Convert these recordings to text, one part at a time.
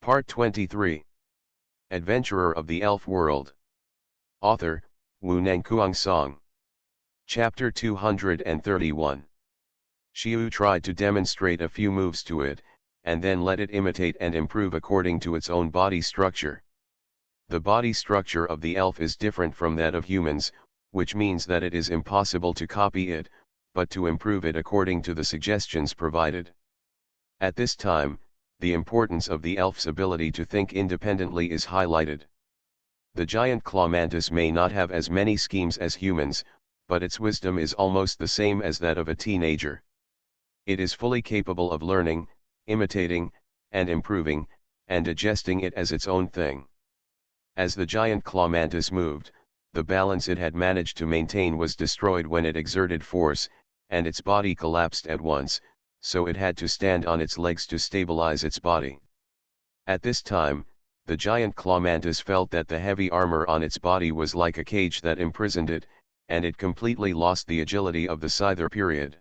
Part 23. Adventurer of the Elf World. Author, Wu Nangkuang Song. Chapter 231. Xiu tried to demonstrate a few moves to it, and then let it imitate and improve according to its own body structure. The body structure of the elf is different from that of humans, which means that it is impossible to copy it, but to improve it according to the suggestions provided. At this time, the importance of the elf's ability to think independently is highlighted. The giant claw mantis may not have as many schemes as humans, but its wisdom is almost the same as that of a teenager. It is fully capable of learning, imitating, and improving, and adjusting it as its own thing. As the giant claw mantis moved, the balance it had managed to maintain was destroyed when it exerted force, and its body collapsed at once, so it had to stand on its legs to stabilize its body. At this time, the giant claw mantis felt that the heavy armor on its body was like a cage that imprisoned it, and it completely lost the agility of the scyther period.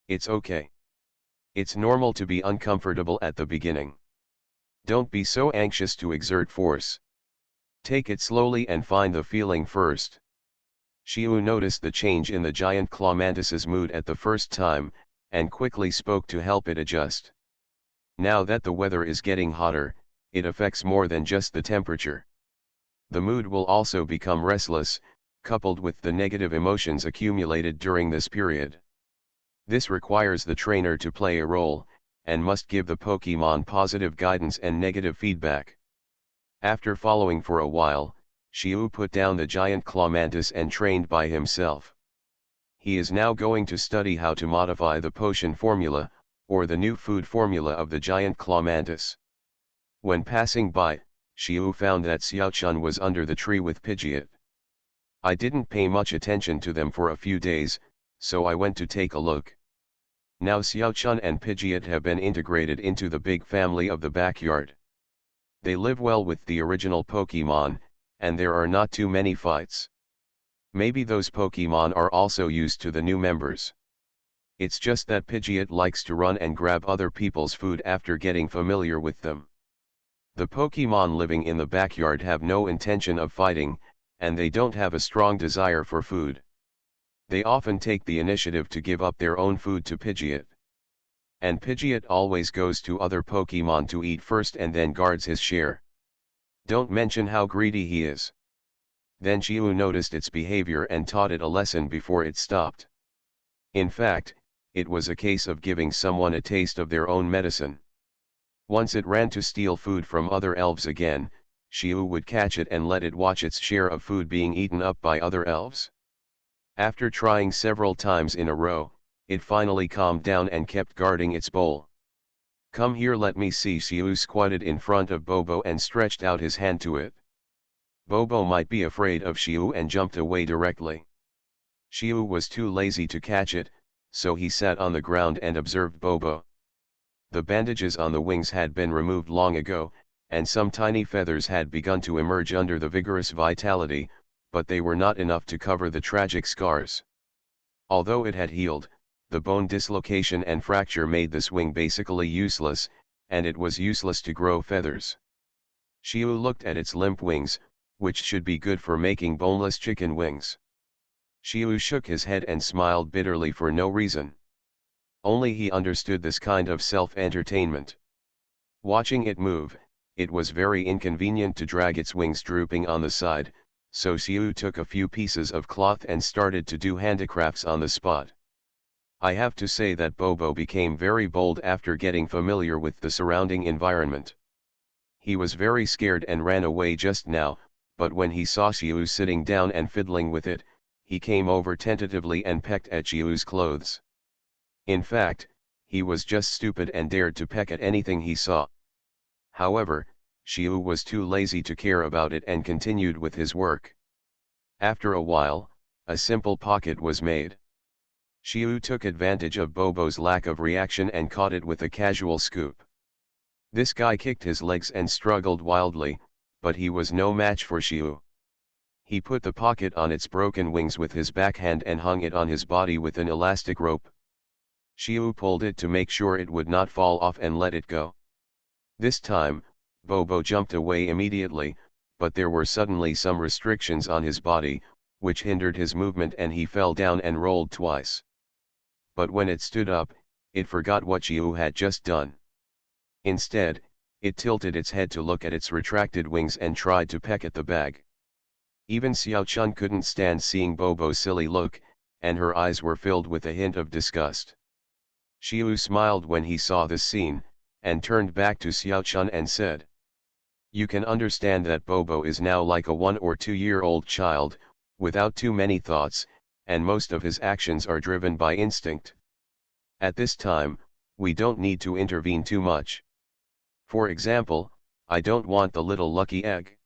It's okay. It's normal to be uncomfortable at the beginning. Don't be so anxious to exert force. Take it slowly and find the feeling first. Xiu noticed the change in the giant claw mantis's mood at the first time, and quickly spoke to help it adjust. Now that the weather is getting hotter, it affects more than just the temperature. The mood will also become restless, coupled with the negative emotions accumulated during this period. This requires the trainer to play a role, and must give the Pokemon positive guidance and negative feedback. After following for a while, Xiu put down the giant claw mantis and trained by himself. He is now going to study how to modify the potion formula, or the new food formula of the giant claw mantis. When passing by, Xiu found that Xiaochun was under the tree with Pidgeot. I didn't pay much attention to them for a few days, so I went to take a look. Now Xiaochun and Pidgeot have been integrated into the big family of the backyard. They live well with the original Pokemon, and there are not too many fights. Maybe those Pokemon are also used to the new members. It's just that Pidgeot likes to run and grab other people's food after getting familiar with them. The Pokemon living in the backyard have no intention of fighting, and they don't have a strong desire for food. They often take the initiative to give up their own food to Pidgeot. And Pidgeot always goes to other Pokemon to eat first and then guards his share. Don't mention how greedy he is. Then Xiu noticed its behavior and taught it a lesson before it stopped. In fact, it was a case of giving someone a taste of their own medicine. Once it ran to steal food from other elves again, Xiu would catch it and let it watch its share of food being eaten up by other elves. After trying several times in a row, it finally calmed down and kept guarding its bowl. Come here, let me see. Xiu squatted in front of Bobo and stretched out his hand to it. Bobo might be afraid of Xiu and jumped away directly. Xiu was too lazy to catch it, so he sat on the ground and observed Bobo. The bandages on the wings had been removed long ago, and some tiny feathers had begun to emerge under the vigorous vitality, but they were not enough to cover the tragic scars. Although it had healed, the bone dislocation and fracture made this wing basically useless, and it was useless to grow feathers. Xiu looked at its limp wings, which should be good for making boneless chicken wings. Xiu shook his head and smiled bitterly for no reason. Only he understood this kind of self-entertainment. Watching it move, it was very inconvenient to drag its wings drooping on the side, so Xiu took a few pieces of cloth and started to do handicrafts on the spot. I have to say that Bobo became very bold after getting familiar with the surrounding environment. He was very scared and ran away just now, but when he saw Xiu sitting down and fiddling with it, he came over tentatively and pecked at Xiu's clothes. In fact, he was just stupid and dared to peck at anything he saw. However, Xiu was too lazy to care about it and continued with his work. After a while, a simple pocket was made. Xiu took advantage of Bobo's lack of reaction and caught it with a casual scoop. This guy kicked his legs and struggled wildly, but he was no match for Xiu. He put the pocket on its broken wings with his backhand and hung it on his body with an elastic rope. Xiu pulled it to make sure it would not fall off and let it go. This time, Bobo jumped away immediately, but there were suddenly some restrictions on his body, which hindered his movement and he fell down and rolled twice. But when it stood up, it forgot what Xiu had just done. Instead, it tilted its head to look at its retracted wings and tried to peck at the bag. Even Xiao Chun couldn't stand seeing Bobo's silly look, and her eyes were filled with a hint of disgust. Xiu smiled when he saw this scene, and turned back to Xiao Chun and said, "You can understand that Bobo is now like a 1 or 2-year-old child, without too many thoughts, and most of his actions are driven by instinct. At this time, we don't need to intervene too much. For example, I don't want the little lucky egg."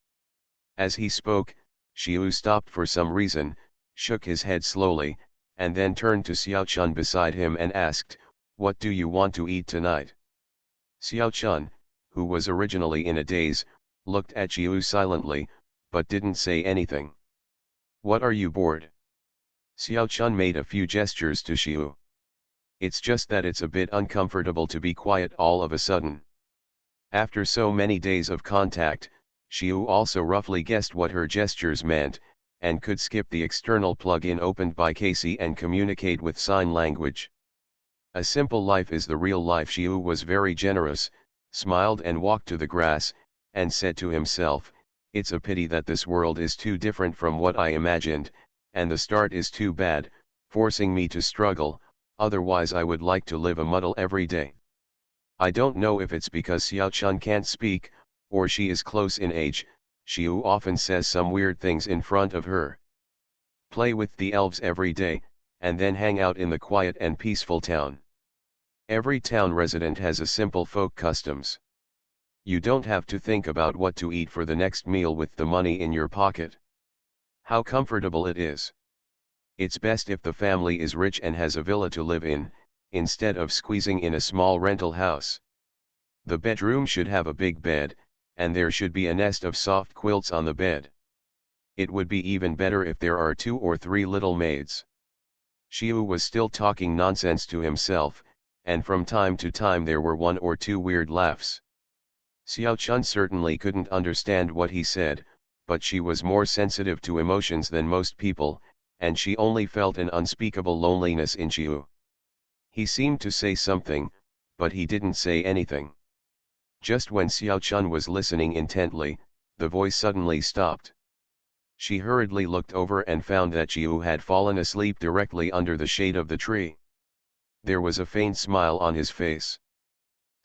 As he spoke, Xiu stopped for some reason, shook his head slowly, and then turned to Xiao Chun beside him and asked, "What do you want to eat tonight?" Xiao Chun, who was originally in a daze, looked at Xiu silently, but didn't say anything. "What, are you bored?" Xiao Chun made a few gestures to Xiu. "It's just that it's a bit uncomfortable to be quiet all of a sudden." After so many days of contact, Xiu also roughly guessed what her gestures meant, and could skip the external plug-in opened by Casey and communicate with sign language. A simple life is the real life. Xiu was very generous, smiled and walked to the grass, and said to himself, "It's a pity that this world is too different from what I imagined, and the start is too bad, forcing me to struggle, otherwise I would like to live a muddle every day." I don't know if it's because Xiao Chun can't speak, or she is close in age, Xiu often says some weird things in front of her. Play with the elves every day, and then hang out in the quiet and peaceful town. Every town resident has a simple folk customs. You don't have to think about what to eat for the next meal with the money in your pocket. How comfortable it is. It's best if the family is rich and has a villa to live in, instead of squeezing in a small rental house. The bedroom should have a big bed, and there should be a nest of soft quilts on the bed. It would be even better if there are 2 or 3 little maids. Xiu was still talking nonsense to himself, and from time to time there were 1 or 2 weird laughs. Xiao Chun certainly couldn't understand what he said, but she was more sensitive to emotions than most people, and she only felt an unspeakable loneliness in Xiu. He seemed to say something, but he didn't say anything. Just when Xiao Chun was listening intently, the voice suddenly stopped. She hurriedly looked over and found that Xiu had fallen asleep directly under the shade of the tree. There was a faint smile on his face.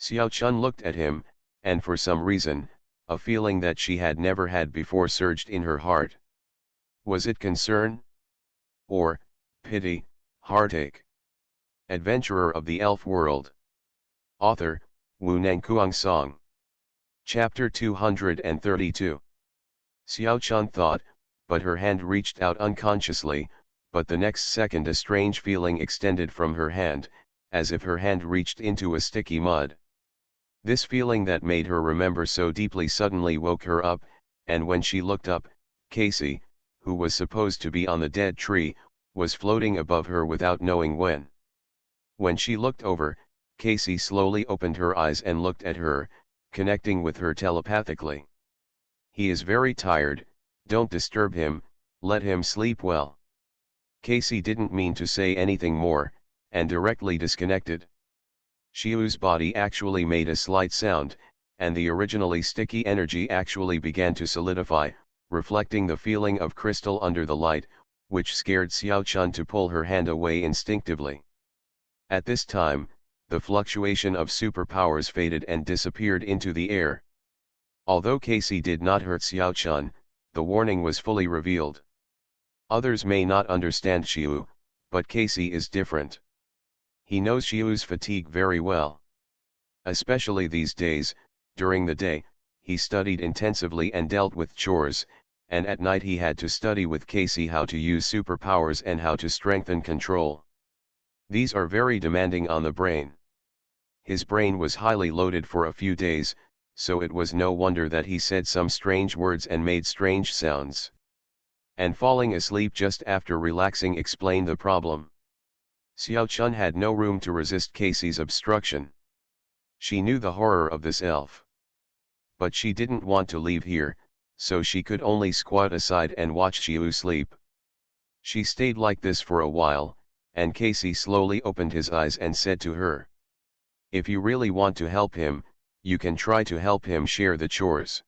Xiao Chun looked at him, and for some reason, a feeling that she had never had before surged in her heart. Was it concern? Or pity, heartache? Adventurer of the Elf World. Author, Wu Nangkuang Song. Chapter 232. Xiao Chun thought, but her hand reached out unconsciously, but the next second a strange feeling extended from her hand, as if her hand reached into a sticky mud. This feeling that made her remember so deeply suddenly woke her up, and when she looked up, Casey, who was supposed to be on the dead tree, was floating above her without knowing when. When she looked over, Casey slowly opened her eyes and looked at her, connecting with her telepathically. "He is very tired, don't disturb him, let him sleep well." Casey didn't mean to say anything more, and directly disconnected. Xiu's body actually made a slight sound, and the originally sticky energy actually began to solidify, reflecting the feeling of crystal under the light, which scared Xiao Chun to pull her hand away instinctively. At this time, the fluctuation of superpowers faded and disappeared into the air. Although Casey did not hurt Xiao Chun, the warning was fully revealed. Others may not understand Xiu, but Casey is different. He knows Xiu's fatigue very well. Especially these days, during the day, he studied intensively and dealt with chores, and at night he had to study with Casey how to use superpowers and how to strengthen control. These are very demanding on the brain. His brain was highly loaded for a few days, so it was no wonder that he said some strange words and made strange sounds. And falling asleep just after relaxing explained the problem. Xiao Chun had no room to resist Casey's obstruction. She knew the horror of this elf. But she didn't want to leave here, so she could only squat aside and watch Xiu sleep. She stayed like this for a while, and Casey slowly opened his eyes and said to her, "If you really want to help him, you can try to help him share the chores."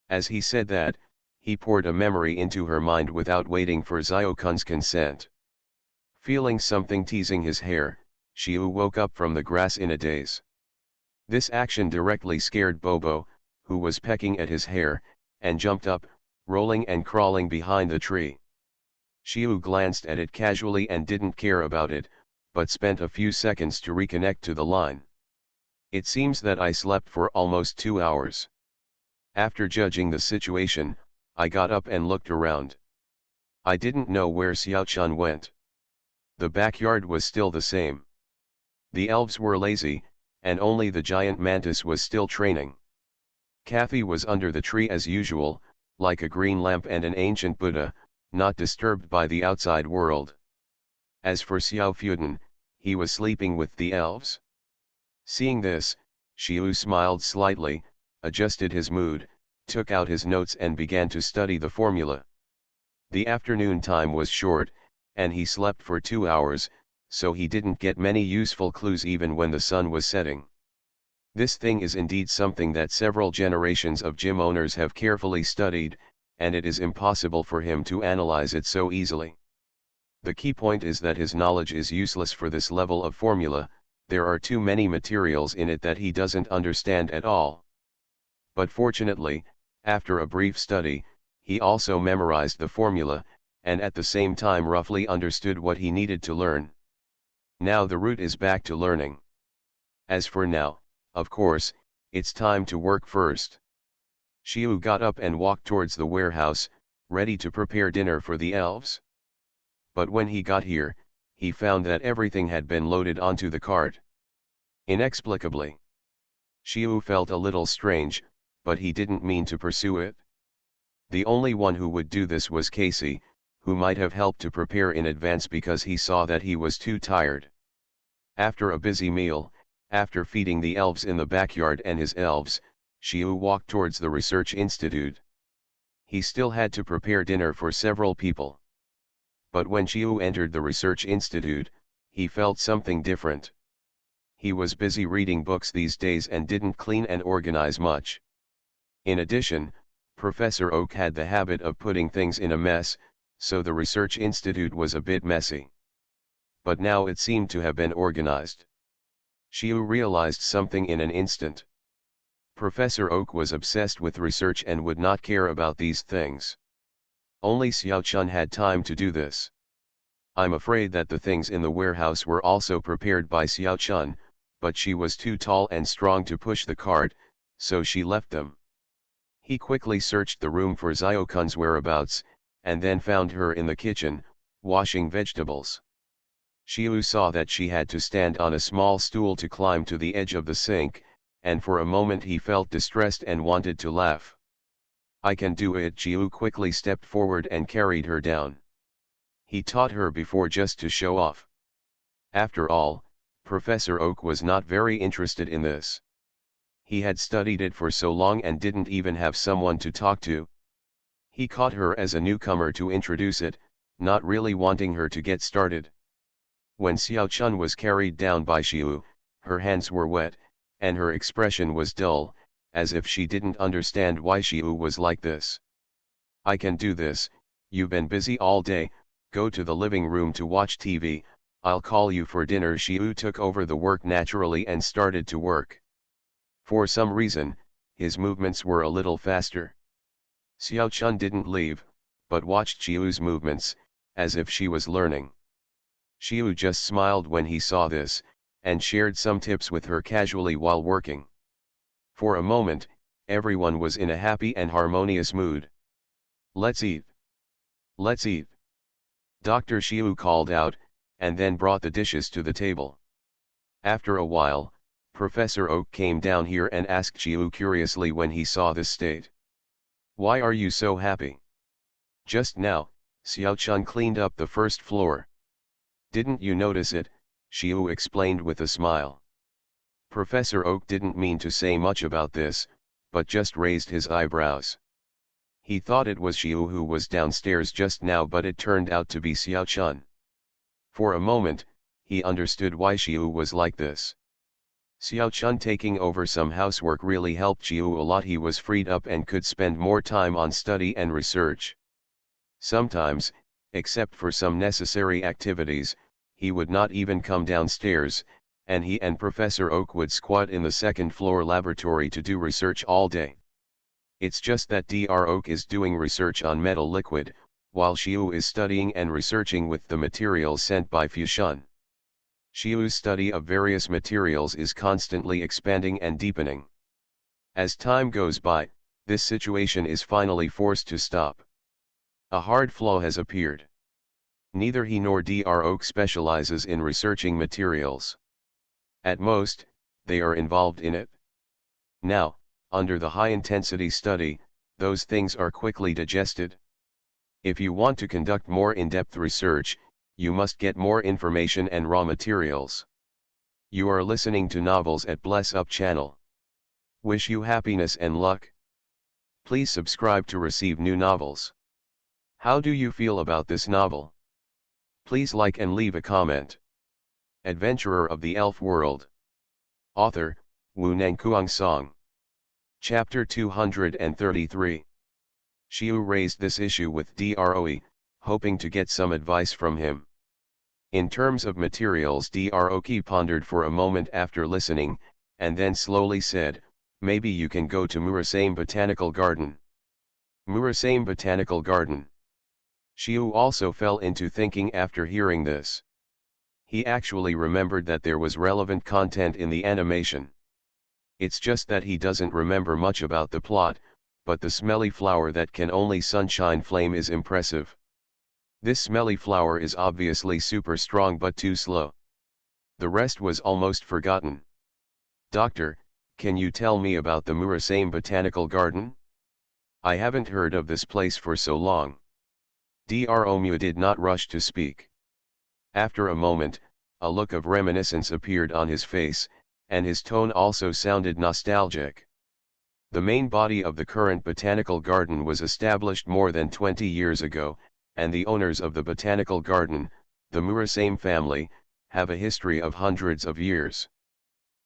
As he said that, he poured a memory into her mind without waiting for Xiao-kun's consent. Feeling something teasing his hair, Xiu woke up from the grass in a daze. This action directly scared Bobo, who was pecking at his hair, and jumped up, rolling and crawling behind the tree. Xiu glanced at it casually and didn't care about it, but spent a few seconds to reconnect to the line. "It seems that I slept for almost 2 hours. After judging the situation, I got up and looked around. I didn't know where Xiaochun went. The backyard was still the same. The elves were lazy, and only the giant mantis was still training. Kathy was under the tree as usual, like a green lamp and an ancient Buddha, not disturbed by the outside world. As for Xiao Fuden, he was sleeping with the elves. Seeing this, Xiu smiled slightly, adjusted his mood, took out his notes and began to study the formula. The afternoon time was short, and he slept for 2 hours, so he didn't get many useful clues even when the sun was setting. This thing is indeed something that several generations of gym owners have carefully studied, and it is impossible for him to analyze it so easily. The key point is that his knowledge is useless for this level of formula. There are too many materials in it that he doesn't understand at all. But fortunately, after a brief study, he also memorized the formula, and at the same time roughly understood what he needed to learn. Now the route is back to learning. As for now, of course, it's time to work first. Xiu got up and walked towards the warehouse, ready to prepare dinner for the elves. But when he got here, he found that everything had been loaded onto the cart. Inexplicably, Xiu felt a little strange, but he didn't mean to pursue it. The only one who would do this was Casey, who might have helped to prepare in advance because he saw that he was too tired. After a busy meal, after feeding the elves in the backyard and his elves, Xiu walked towards the research institute. He still had to prepare dinner for several people. But when Xiu entered the research institute, he felt something different. He was busy reading books these days and didn't clean and organize much. In addition, Professor Oak had the habit of putting things in a mess, so the research institute was a bit messy. But now it seemed to have been organized. Xiu realized something in an instant. Professor Oak was obsessed with research and would not care about these things. Only Xiaochun had time to do this. I'm afraid that the things in the warehouse were also prepared by Xiaochun, but she was too tall and strong to push the cart, so she left them. He quickly searched the room for Xiaokun's whereabouts, and then found her in the kitchen, washing vegetables. Xiu saw that she had to stand on a small stool to climb to the edge of the sink, and for a moment he felt distressed and wanted to laugh. "I can do it." Xiu quickly stepped forward and carried her down. He taught her before just to show off. After all, Professor Oak was not very interested in this. He had studied it for so long and didn't even have someone to talk to. He caught her as a newcomer to introduce it, not really wanting her to get started. When Xiaochun was carried down by Xiu, her hands were wet, and her expression was dull, as if she didn't understand why Xiu was like this. "I can do this. You've been busy all day, go to the living room to watch TV, I'll call you for dinner." Xiu took over the work naturally and started to work. For some reason, his movements were a little faster. Xiaochun didn't leave, but watched Xiu's movements, as if she was learning. Xiu just smiled when he saw this, and shared some tips with her casually while working. For a moment, everyone was in a happy and harmonious mood. "Let's eat. Let's eat." Dr. Xiu called out, and then brought the dishes to the table. After a while, Professor Oak came down here and asked Xiu curiously when he saw this state. "Why are you so happy?" "Just now, Xiaochun cleaned up the first floor." "Didn't you notice it?" Xiu explained with a smile. Professor Oak didn't mean to say much about this, but just raised his eyebrows. He thought it was Xiu who was downstairs just now, but it turned out to be Xiao Chun. For a moment, he understood why Xiu was like this. Xiao Chun taking over some housework really helped Xiu a lot. He was freed up and could spend more time on study and research. Sometimes, except for some necessary activities, he would not even come downstairs, and he and Professor Oak would squat in the second-floor laboratory to do research all day. It's just that Dr. Oak is doing research on metal liquid, while Xiu is studying and researching with the materials sent by fusion. Xiu's study of various materials is constantly expanding and deepening. As time goes by, this situation is finally forced to stop. A hard flaw has appeared. Neither he nor Dr. Oak specializes in researching materials. At most, they are involved in it. Now, under the high-intensity study, those things are quickly digested. If you want to conduct more in-depth research, you must get more information and raw materials. You are listening to Novels at Bless Up channel. Wish you happiness and luck. Please subscribe to receive new novels. How do you feel about this novel? Please like and leave a comment. Adventurer of the Elf World. Author, Wu Nangkuang Song. Chapter 233. Xiu raised this issue with Dr. hoping to get some advice from him. In terms of materials, Dr. pondered for a moment after listening, and then slowly said, "Maybe you can go to Murasame Botanical Garden." Murasame Botanical Garden. Xiu also fell into thinking after hearing this. He actually remembered that there was relevant content in the animation. It's just that he doesn't remember much about the plot, but the smelly flower that can only sunshine flame is impressive. This smelly flower is obviously super strong but too slow. The rest was almost forgotten. Doctor, can you tell me about the Murasame Botanical Garden? I haven't heard of this place for so long. Dr. Omu did not rush to speak. After a moment, a look of reminiscence appeared on his face, and his tone also sounded nostalgic. The main body of the current botanical garden was established more than 20 years ago, and the owners of the botanical garden, the Murasame family, have a history of hundreds of years.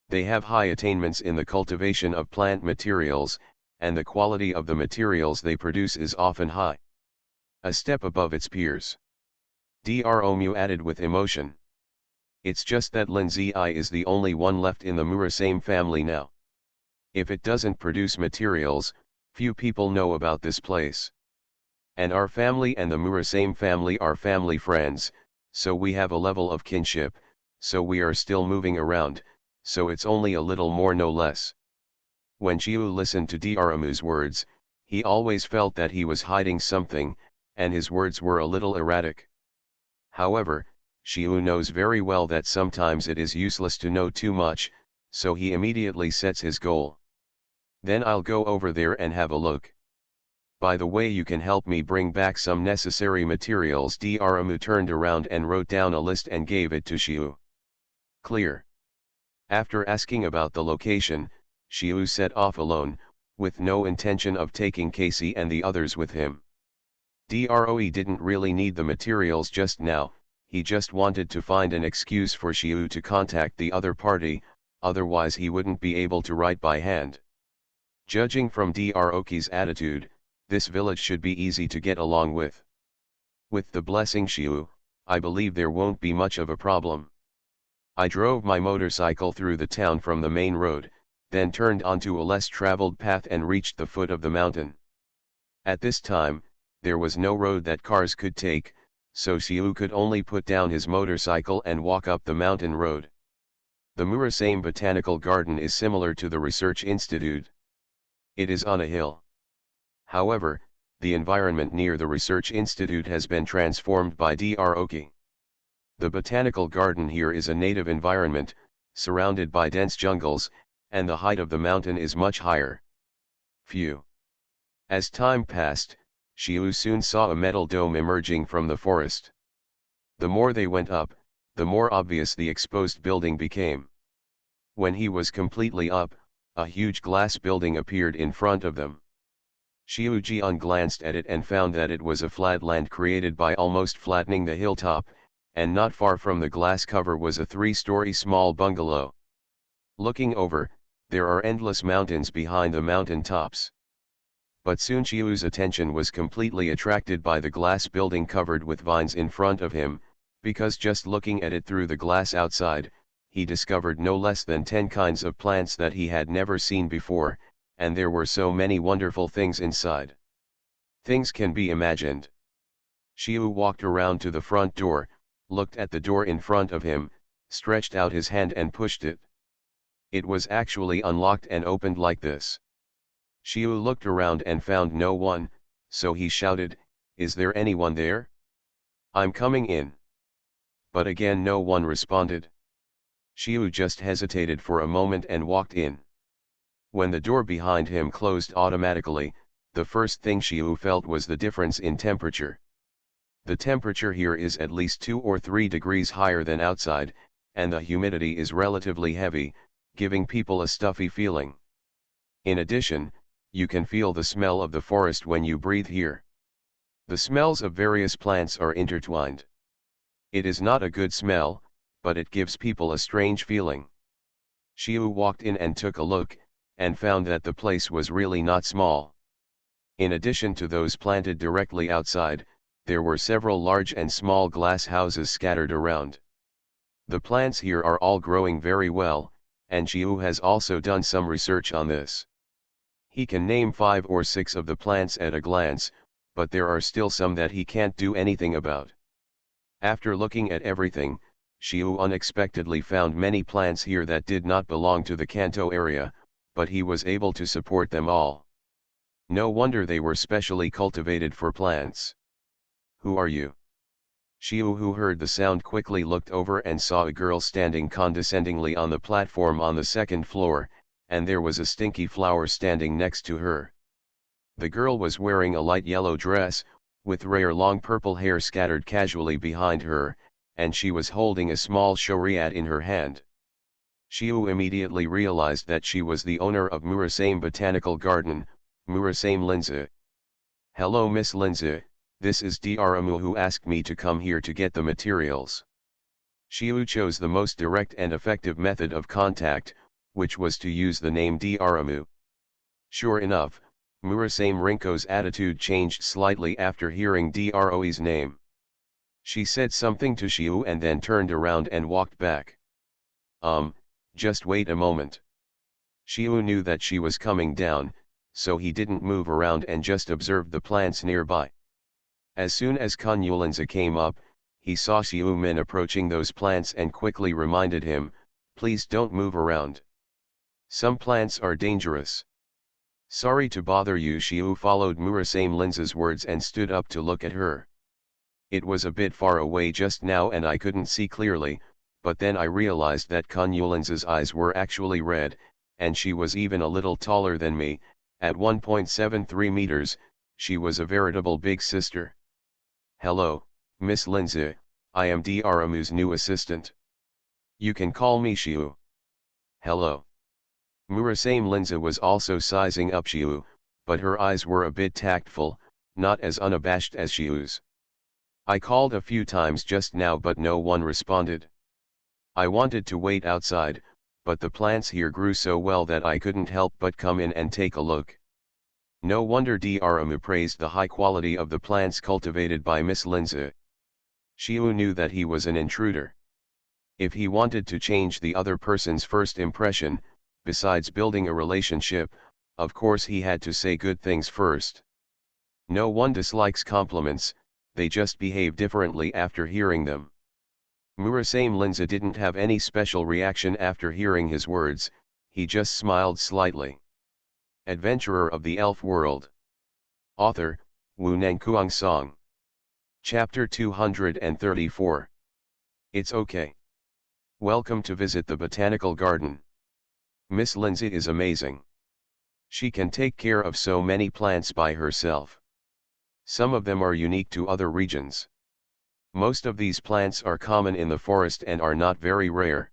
They have high attainments in the cultivation of plant materials, and the quality of the materials they produce is often high. A step above its peers. Dr. Omu added with emotion. It's just that Linzi is the only one left in the Murasame family now. If it doesn't produce materials, few people know about this place. And our family and the Murasame family are family friends, so we have a level of kinship, so we are still moving around, so it's only a little more no less. When Xiu listened to Dr. Omu's words, he always felt that he was hiding something, and his words were a little erratic. However, Xiu knows very well that sometimes it is useless to know too much, so he immediately sets his goal. Then I'll go over there and have a look. By the way, you can help me bring back some necessary materials. Dr. Omu turned around and wrote down a list and gave it to Xiu. Clear. After asking about the location, Xiu set off alone, with no intention of taking Casey and the others with him. Dr. didn't really need the materials just now, he just wanted to find an excuse for Xiu to contact the other party, otherwise he wouldn't be able to write by hand. Judging from Dr.'s attitude, this village should be easy to get along with. With the blessing Xiu, I believe there won't be much of a problem. I drove my motorcycle through the town from the main road, then turned onto a less traveled path and reached the foot of the mountain. At this time, there was no road that cars could take, so Xiu could only put down his motorcycle and walk up the mountain road. The Murasame Botanical Garden is similar to the Research Institute. It is on a hill. However, the environment near the Research Institute has been transformed by Dr. The botanical garden here is a native environment, surrounded by dense jungles, and the height of the mountain is much higher. Phew. As time passed, Xiu soon saw a metal dome emerging from the forest. The more they went up, the more obvious the exposed building became. When he was completely up, A huge glass building appeared in front of them. Xiu Jian glanced at it and found that it was a flat land created by almost flattening the hilltop, and not far from the glass cover was a 3-story small bungalow. Looking over, there are endless mountains behind the mountain tops. But soon Xiu's attention was completely attracted by the glass building covered with vines in front of him, because just looking at it through the glass outside, he discovered no less than 10 kinds of plants that he had never seen before, and there were so many wonderful things inside. Things can be imagined. Xiu walked around to the front door, looked at the door in front of him, stretched out his hand and pushed it. It was actually unlocked and opened like this. Xiu looked around and found no one, so he shouted, "Is there anyone there? I'm coming in." But again no one responded. Xiu just hesitated for a moment and walked in. When the door behind him closed automatically, the first thing Xiu felt was the difference in temperature. The temperature here is at least 2 or 3 degrees higher than outside, and the humidity is relatively heavy, giving people a stuffy feeling. In addition, you can feel the smell of the forest when you breathe here. The smells of various plants are intertwined. It is not a good smell, but it gives people a strange feeling. Xiu walked in and took a look, and found that the place was really not small. In addition to those planted directly outside, there were several large and small glass houses scattered around. The plants here are all growing very well, and Xiu has also done some research on this. He can name 5 or 6 of the plants at a glance, but there are still some that he can't do anything about. After looking at everything, Xiu unexpectedly found many plants here that did not belong to the Kanto area, but he was able to support them all. No wonder they were specially cultivated for plants. "Who are you?" Xiu, who heard the sound, quickly looked over and saw a girl standing condescendingly on the platform on the second floor, and there was a stinky flower standing next to her. The girl was wearing a light yellow dress, with rare long purple hair scattered casually behind her, and she was holding a small shoriat in her hand. Xiu immediately realized that she was the owner of Murasame Botanical Garden, Murasame Linze. "Hello Miss Linze, this is Daramu who asked me to come here to get the materials." Xiu chose the most direct and effective method of contact, which was to use the name Daramu. Sure enough, Murasame Rinko's attitude changed slightly after hearing Droe's name. She said something to Xiu and then turned around and walked back. Just wait a moment." Xiu knew that she was coming down, so he didn't move around and just observed the plants nearby. As soon as Kanyulinza came up, he saw Xiu Min approaching those plants and quickly reminded him, "Please don't move around. Some plants are dangerous." "Sorry to bother you." Xiu followed Murasame Linza's words and stood up to look at her. "It was a bit far away just now and I couldn't see clearly, but then I realized that Kanyulinza's eyes were actually red, and she was even a little taller than me, at 1.73 meters, she was a veritable big sister." "Hello, Miss Linze, I am Daramu's new assistant. You can call me Xiu." "Hello." Murasame Linza was also sizing up Xiu, but her eyes were a bit tactful, not as unabashed as Xiu's. "I called a few times just now but no one responded. I wanted to wait outside, but the plants here grew so well that I couldn't help but come in and take a look." No wonder Daramu praised the high quality of the plants cultivated by Miss Linze. Xiu knew that he was an intruder. If he wanted to change the other person's first impression, besides building a relationship, of course he had to say good things first. No one dislikes compliments, they just behave differently after hearing them. Murasame Linza didn't have any special reaction after hearing his words, he just smiled slightly. Adventurer of the Elf World. Author, Wu Nangkuang Song. Chapter 234. It's okay. Welcome to visit the botanical garden. Miss Lindsay is amazing. She can take care of so many plants by herself. Some of them are unique to other regions. Most of these plants are common in the forest and are not very rare.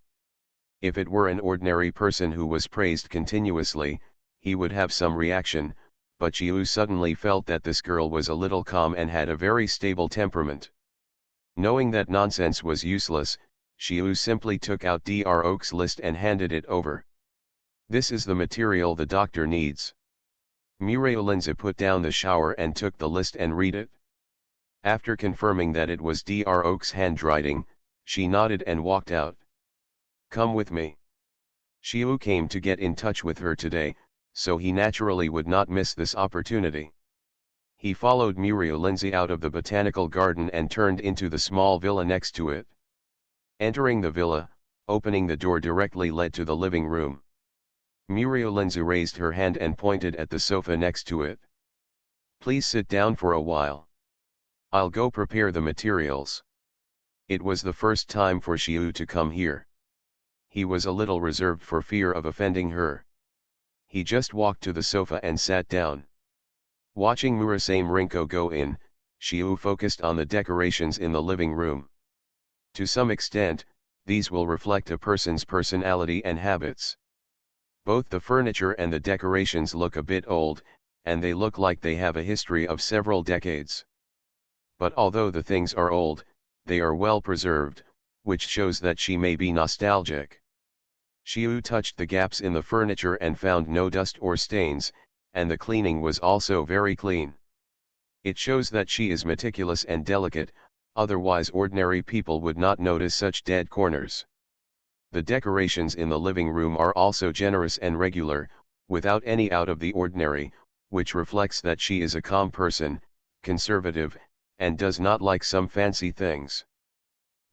If it were an ordinary person who was praised continuously, he would have some reaction, but Chiu suddenly felt that this girl was a little calm and had a very stable temperament. Knowing that nonsense was useless, Chiu simply took out Dr. Oak's list and handed it over. This is the material the doctor needs. Murayulinza put down the shower and took the list and read it. After confirming that it was Dr. Oak's handwriting, she nodded and walked out. Come with me. Chiu came to get in touch with her today, so he naturally would not miss this opportunity. He followed Murayulinza out of the botanical garden and turned into the small villa next to it. Entering the villa, opening the door directly led to the living room. Murayulinza raised her hand and pointed at the sofa next to it. Please sit down for a while. I'll go prepare the materials. It was the first time for Chiu to come here. He was a little reserved for fear of offending her. He just walked to the sofa and sat down. Watching Murasame Rinko go in, Chiu focused on the decorations in the living room. To some extent, these will reflect a person's personality and habits. Both the furniture and the decorations look a bit old, and they look like they have a history of several decades. But although the things are old, they are well preserved, which shows that she may be nostalgic. Chiu touched the gaps in the furniture and found no dust or stains, and the cleaning was also very clean. It shows that she is meticulous and delicate, otherwise ordinary people would not notice such dead corners. The decorations in the living room are also generous and regular, without any out of the ordinary, which reflects that she is a calm person, conservative, and does not like some fancy things.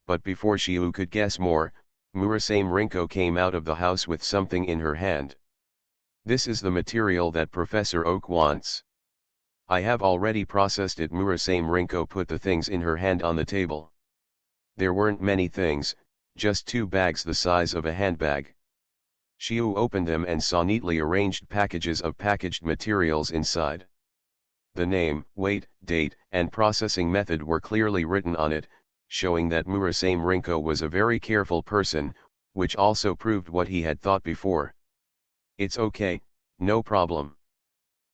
But before Chiu could guess more, Murasame Rinko came out of the house with something in her hand. This is the material that Professor Oak wants. I have already processed it. Murasame Rinko put the things in her hand on the table. There weren't many things, just 2 bags the size of a handbag. Chiu opened them and saw neatly arranged packages of packaged materials inside. The name, weight, date, and processing method were clearly written on it, showing that Murasame Rinko was a very careful person, which also proved what he had thought before. It's okay, no problem.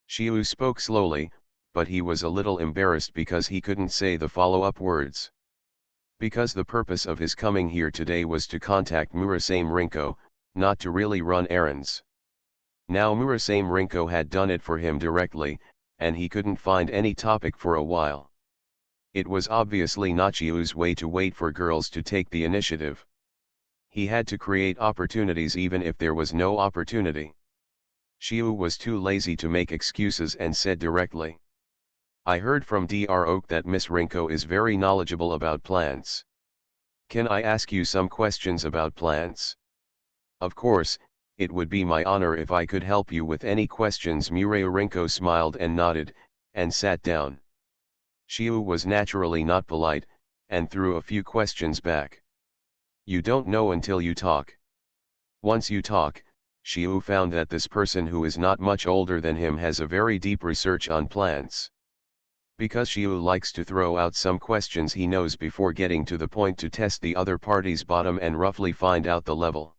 Chiu spoke slowly, but he was a little embarrassed because he couldn't say the follow-up words. Because the purpose of his coming here today was to contact Murasame Rinko, not to really run errands. Now Murasame Rinko had done it for him directly, and he couldn't find any topic for a while. It was obviously not Chiu's way to wait for girls to take the initiative. He had to create opportunities even if there was no opportunity. Chiu was too lazy to make excuses and said directly. I heard from Dr. Oak that Miss Rinko is very knowledgeable about plants. Can I ask you some questions about plants? Of course, it would be my honor if I could help you with any questions. Murasame Rinko smiled and nodded, and sat down. Chiu was naturally not polite, and threw a few questions back. You don't know until you talk. Once you talk, Chiu found that this person who is not much older than him has a very deep research on plants. Because Chiu likes to throw out some questions he knows before getting to the point to test the other party's bottom and roughly find out the level.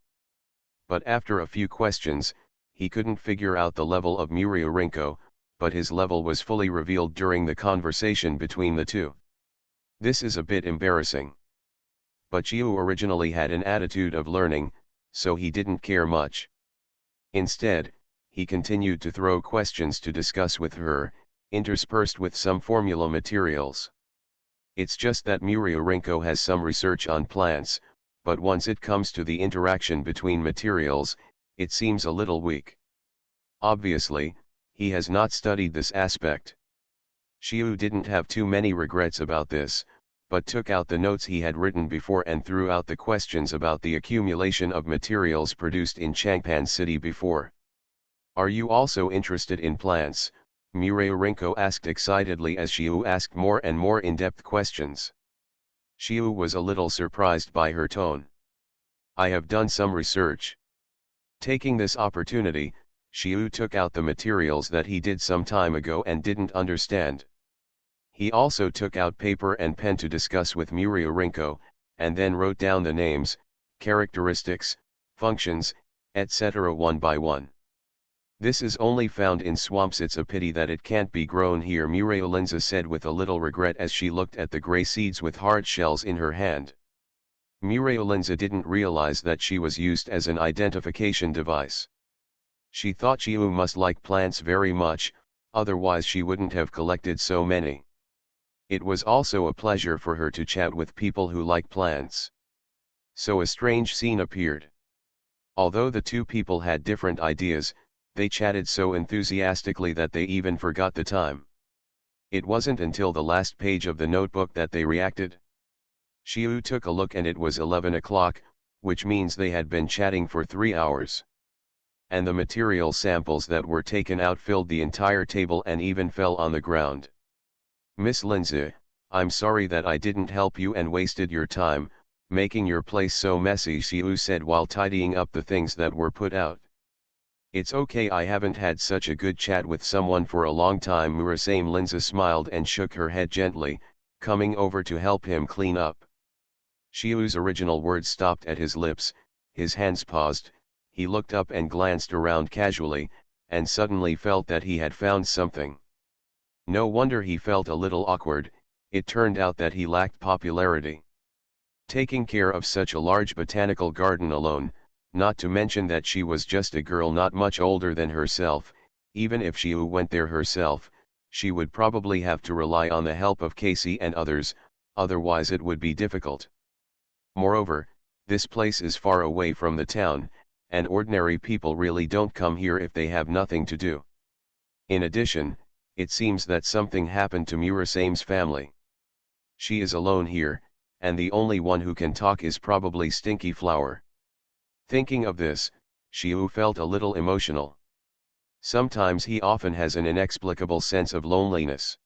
But after a few questions, he couldn't figure out the level of Murasame Rinko, but his level was fully revealed during the conversation between the two. This is a bit embarrassing. But Chiu originally had an attitude of learning, so he didn't care much. Instead, he continued to throw questions to discuss with her, interspersed with some formula materials. It's just that Murasame Rinko has some research on plants, but once it comes to the interaction between materials, it seems a little weak. Obviously, he has not studied this aspect. Chiu didn't have too many regrets about this, but took out the notes he had written before and threw out the questions about the accumulation of materials produced in Changpan City before. Are you also interested in plants? Murasame Rinko asked excitedly as Chiu asked more and more in-depth questions. Chiu was a little surprised by her tone. I have done some research. Taking this opportunity, Chiu took out the materials that he did some time ago and didn't understand. He also took out paper and pen to discuss with Murasame Rinko, and then wrote down the names, characteristics, functions, etc. one by one. This is only found in swamps. It's a pity that it can't be grown here, Muraylinza said with a little regret as she looked at the grey seeds with hard shells in her hand. Muraylinza didn't realize that she was used as an identification device. She thought Chiu must like plants very much, otherwise she wouldn't have collected so many. It was also a pleasure for her to chat with people who like plants. So a strange scene appeared. Although the two people had different ideas, they chatted so enthusiastically that they even forgot the time. It wasn't until the last page of the notebook that they reacted. Xiu took a look and it was 11 o'clock, which means they had been chatting for 3 hours. And the material samples that were taken out filled the entire table and even fell on the ground. Miss Lindsay, I'm sorry that I didn't help you and wasted your time, making your place so messy, Xiu said while tidying up the things that were put out. It's okay, I haven't had such a good chat with someone for a long time. Murasame Lindsay smiled and shook her head gently, coming over to help him clean up. Xiu's original words stopped at his lips, his hands paused, he looked up and glanced around casually, and suddenly felt that he had found something. No wonder he felt a little awkward, it turned out that he lacked popularity. Taking care of such a large botanical garden alone, not to mention that she was just a girl not much older than herself, even if Xiu went there herself, she would probably have to rely on the help of Casey and others, otherwise it would be difficult. Moreover, this place is far away from the town, and ordinary people really don't come here if they have nothing to do. In addition, it seems that something happened to Murasame's family. She is alone here, and the only one who can talk is probably Stinky Flower. Thinking of this, Xiu felt a little emotional. Sometimes he often has an inexplicable sense of loneliness.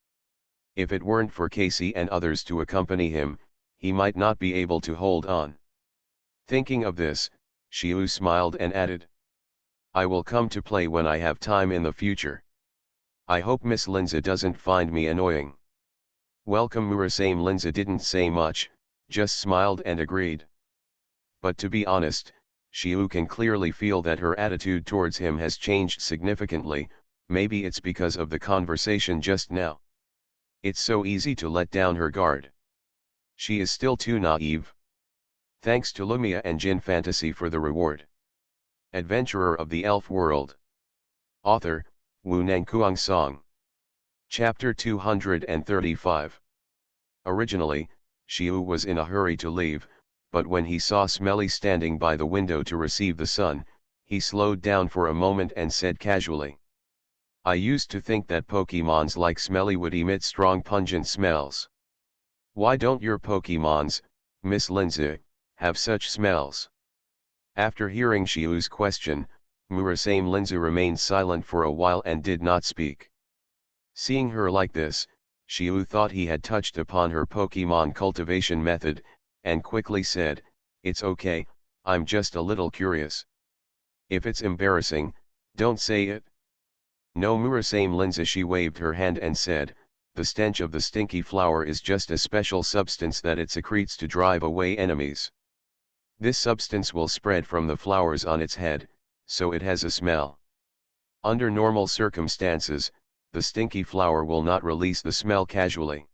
If it weren't for Casey and others to accompany him, he might not be able to hold on. Thinking of this, Xiu smiled and added, I will come to play when I have time in the future. I hope Miss Lindsay doesn't find me annoying. Welcome. Murasame Lindsay didn't say much, just smiled and agreed. But to be honest, Xiu can clearly feel that her attitude towards him has changed significantly, maybe it's because of the conversation just now. It's so easy to let down her guard. She is still too naive. Thanks to Lumia and Jin Fantasy for the reward. Adventurer of the Elf World. Author, Wu Nangkuang Song. Chapter 235. Originally, Xiu was in a hurry to leave, but when he saw Smelly standing by the window to receive the sun, he slowed down for a moment and said casually, I used to think that Pokemons like Smelly would emit strong pungent smells. Why don't your Pokemons, Miss Lindsay, have such smells? After hearing Xiu's question, Murasame Lindsay remained silent for a while and did not speak. Seeing her like this, Xiu thought he had touched upon her Pokemon cultivation method, and quickly said, It's okay, I'm just a little curious. If it's embarrassing, don't say it. No, Murasame Lindsay, she waved her hand and said, the stench of the stinky flower is just a special substance that it secretes to drive away enemies. This substance will spread from the flowers on its head, so it has a smell. Under normal circumstances, the stinky flower will not release the smell casually.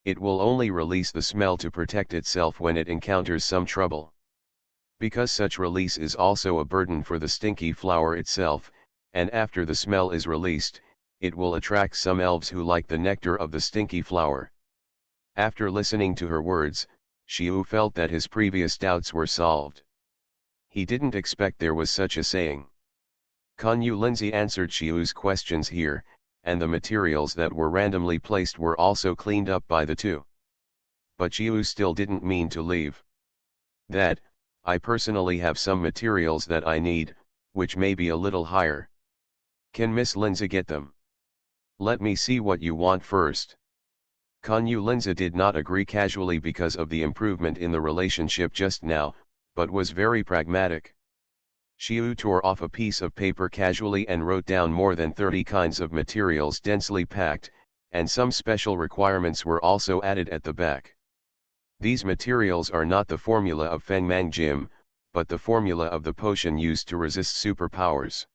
It will only release the smell to protect itself when it encounters some trouble. Because such release is also a burden for the stinky flower itself, and after the smell is released, it will attract some elves who like the nectar of the stinky flower. After listening to her words, Xiu felt that his previous doubts were solved. He didn't expect there was such a saying. Kanyu Lindsay answered Xiu's questions here, and the materials that were randomly placed were also cleaned up by the two. But Xiu still didn't mean to leave. That, I personally have some materials that I need, which may be a little higher. Can Miss Lindsay get them? Let me see what you want first. Kanyu Lindsay did not agree casually because of the improvement in the relationship just now, but was very pragmatic. Xiu tore off a piece of paper casually and wrote down more than 30 kinds of materials densely packed, and some special requirements were also added at the back. These materials are not the formula of Fengmang Jim, but the formula of the potion used to resist superpowers.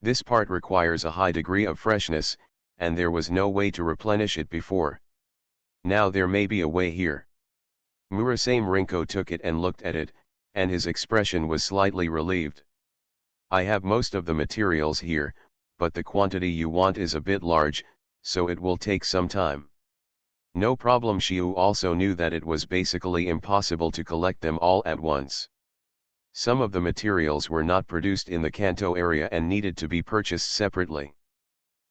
This part requires a high degree of freshness, and there was no way to replenish it before. Now there may be a way here. Murasame Rinko took it and looked at it, and his expression was slightly relieved. I have most of the materials here, but the quantity you want is a bit large, so it will take some time. No problem. Shiu also knew that it was basically impossible to collect them all at once. Some of the materials were not produced in the Kanto area and needed to be purchased separately.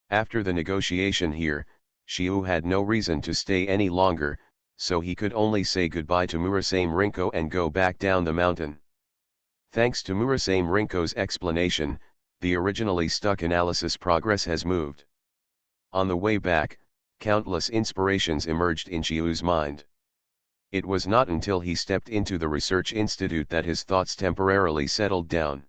After the negotiation here, Shiu had no reason to stay any longer, so he could only say goodbye to Murasame Rinko and go back down the mountain. Thanks to Murasame Rinko's explanation, the originally stuck analysis progress has moved. On the way back, countless inspirations emerged in Shiu's mind. It was not until he stepped into the research institute that his thoughts temporarily settled down.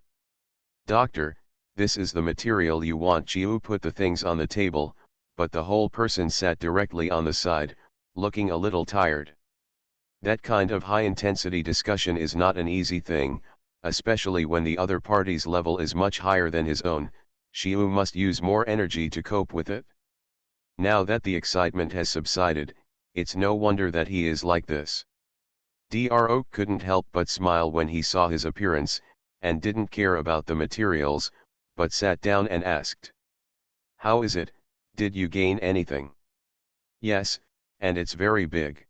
Doctor, this is the material you want. Shiu put the things on the table, but the whole person sat directly on the side, looking a little tired. That kind of high-intensity discussion is not an easy thing, especially when the other party's level is much higher than his own. Shiu must use more energy to cope with it. Now that the excitement has subsided, it's no wonder that he is like this. Dro couldn't help but smile when he saw his appearance, and didn't care about the materials, but sat down and asked. How is it, did you gain anything? Yes, and it's very big.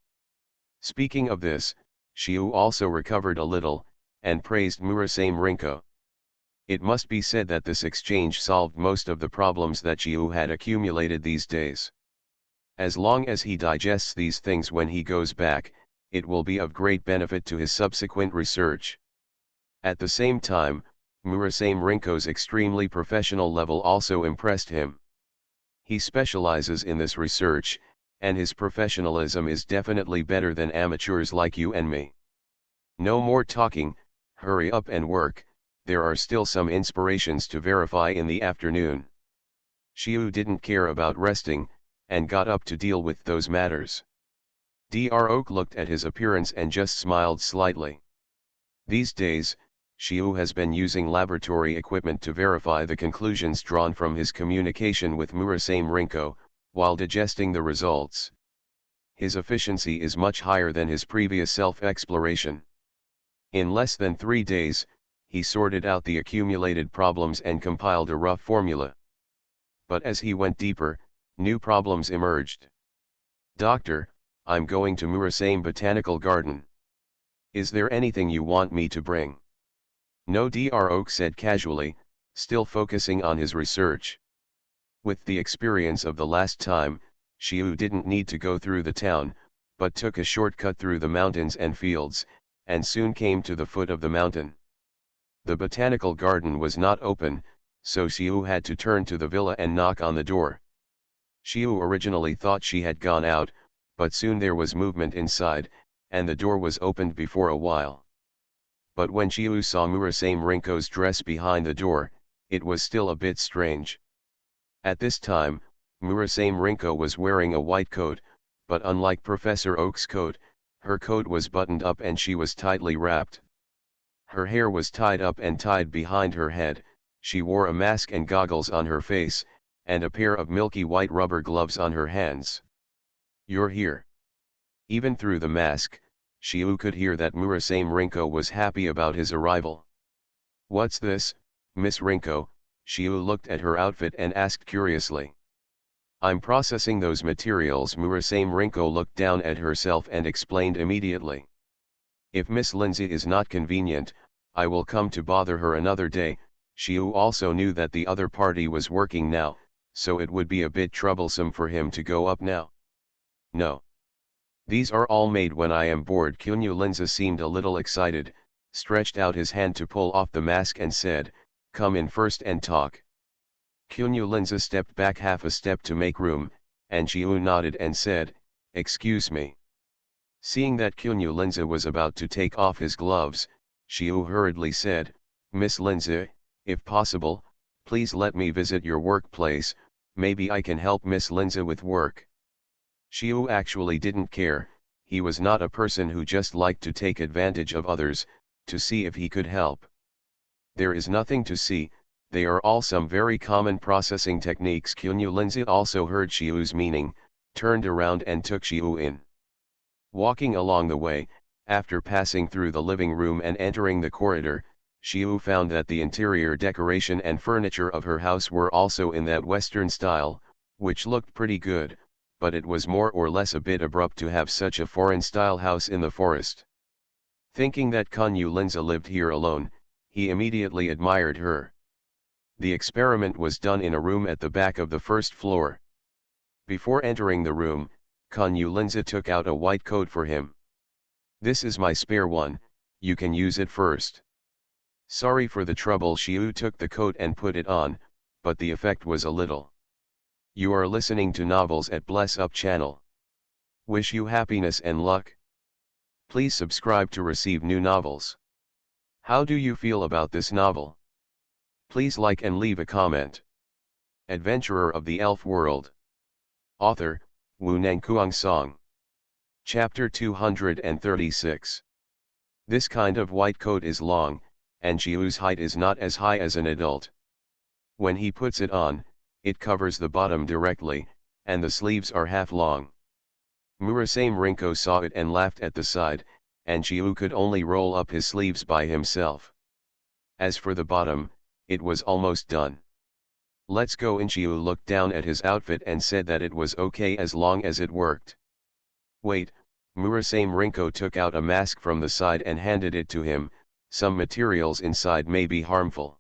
Speaking of this, Shiu also recovered a little, and praised Murasame Rinko. It must be said that this exchange solved most of the problems that Shiu had accumulated these days. As long as he digests these things when he goes back, it will be of great benefit to his subsequent research. At the same time, Murasame Rinko's extremely professional level also impressed him. He specializes in this research, and his professionalism is definitely better than amateurs like you and me. No more talking, hurry up and work, there are still some inspirations to verify in the afternoon. Shiu didn't care about resting, and got up to deal with those matters. Dro looked at his appearance and just smiled slightly. These days, Shiu has been using laboratory equipment to verify the conclusions drawn from his communication with Murasame Rinko, while digesting the results. His efficiency is much higher than his previous self-exploration. In less than 3 days, he sorted out the accumulated problems and compiled a rough formula. But as he went deeper, new problems emerged. Doctor, I'm going to Murasame Botanical Garden. Is there anything you want me to bring? No, Dro said casually, still focusing on his research. With the experience of the last time, Shiu didn't need to go through the town, but took a shortcut through the mountains and fields, and soon came to the foot of the mountain. The botanical garden was not open, so Shiu had to turn to the villa and knock on the door. Shiu originally thought she had gone out, but soon there was movement inside, and the door was opened before a while. But when Shiu saw Murasame Rinko's dress behind the door, it was still a bit strange. At this time, Murasame Rinko was wearing a white coat, but unlike Professor Oak's coat, her coat was buttoned up and she was tightly wrapped. Her hair was tied up and tied behind her head, she wore a mask and goggles on her face, and a pair of milky white rubber gloves on her hands. You're here. Even through the mask, Shiu could hear that Murasame Rinko was happy about his arrival. What's this, Miss Rinko? Shiu looked at her outfit and asked curiously. I'm processing those materials. Murasame Rinko looked down at herself and explained immediately. If Miss Lindsay is not convenient, I will come to bother her another day. Shiu also knew that the other party was working now, so it would be a bit troublesome for him to go up now. No. These are all made when I am bored. Kunyu Linza seemed a little excited, stretched out his hand to pull off the mask and said, come in first and talk. Kunyu Linza stepped back half a step to make room, and Shiu nodded and said, excuse me. Seeing that Kunyu Linza was about to take off his gloves, Shiu hurriedly said, Miss Linza, if possible, please let me visit your workplace, maybe I can help Miss Linza with work. Shiu actually didn't care, he was not a person who just liked to take advantage of others, to see if he could help. There is nothing to see, they are all some very common processing techniques. Kunyu Linzi also heard Xiu's meaning, turned around and took Xiu in. Walking along the way, after passing through the living room and entering the corridor, Xiu found that the interior decoration and furniture of her house were also in that Western style, which looked pretty good, but it was more or less a bit abrupt to have such a foreign-style house in the forest. Thinking that Kunyu Linza lived here alone, he immediately admired her. The experiment was done in a room at the back of the first floor. Before entering the room, Kunyu Linza took out a white coat for him. "This is my spare one, you can use it first." Sorry for the trouble. Xiu took the coat and put it on, but the effect was a little. You are listening to Novels at Bless Up channel. Wish you happiness and luck. Please subscribe to receive new novels. How do you feel about this novel? Please like and leave a comment. Adventurer of the Elf World. Author, Wu Nangkuang Song. Chapter 236. This kind of white coat is long, and Xiu's height is not as high as an adult. When he puts it on, it covers the bottom directly, and the sleeves are half long. Murasame Rinko saw it and laughed at the side, and Xiu could only roll up his sleeves by himself. As for the bottom, it was almost done. "Let's go in." Xiu looked down at his outfit and said that it was okay as long as it worked. "Wait," Murasame Rinko took out a mask from the side and handed it to him. "Some materials inside may be harmful.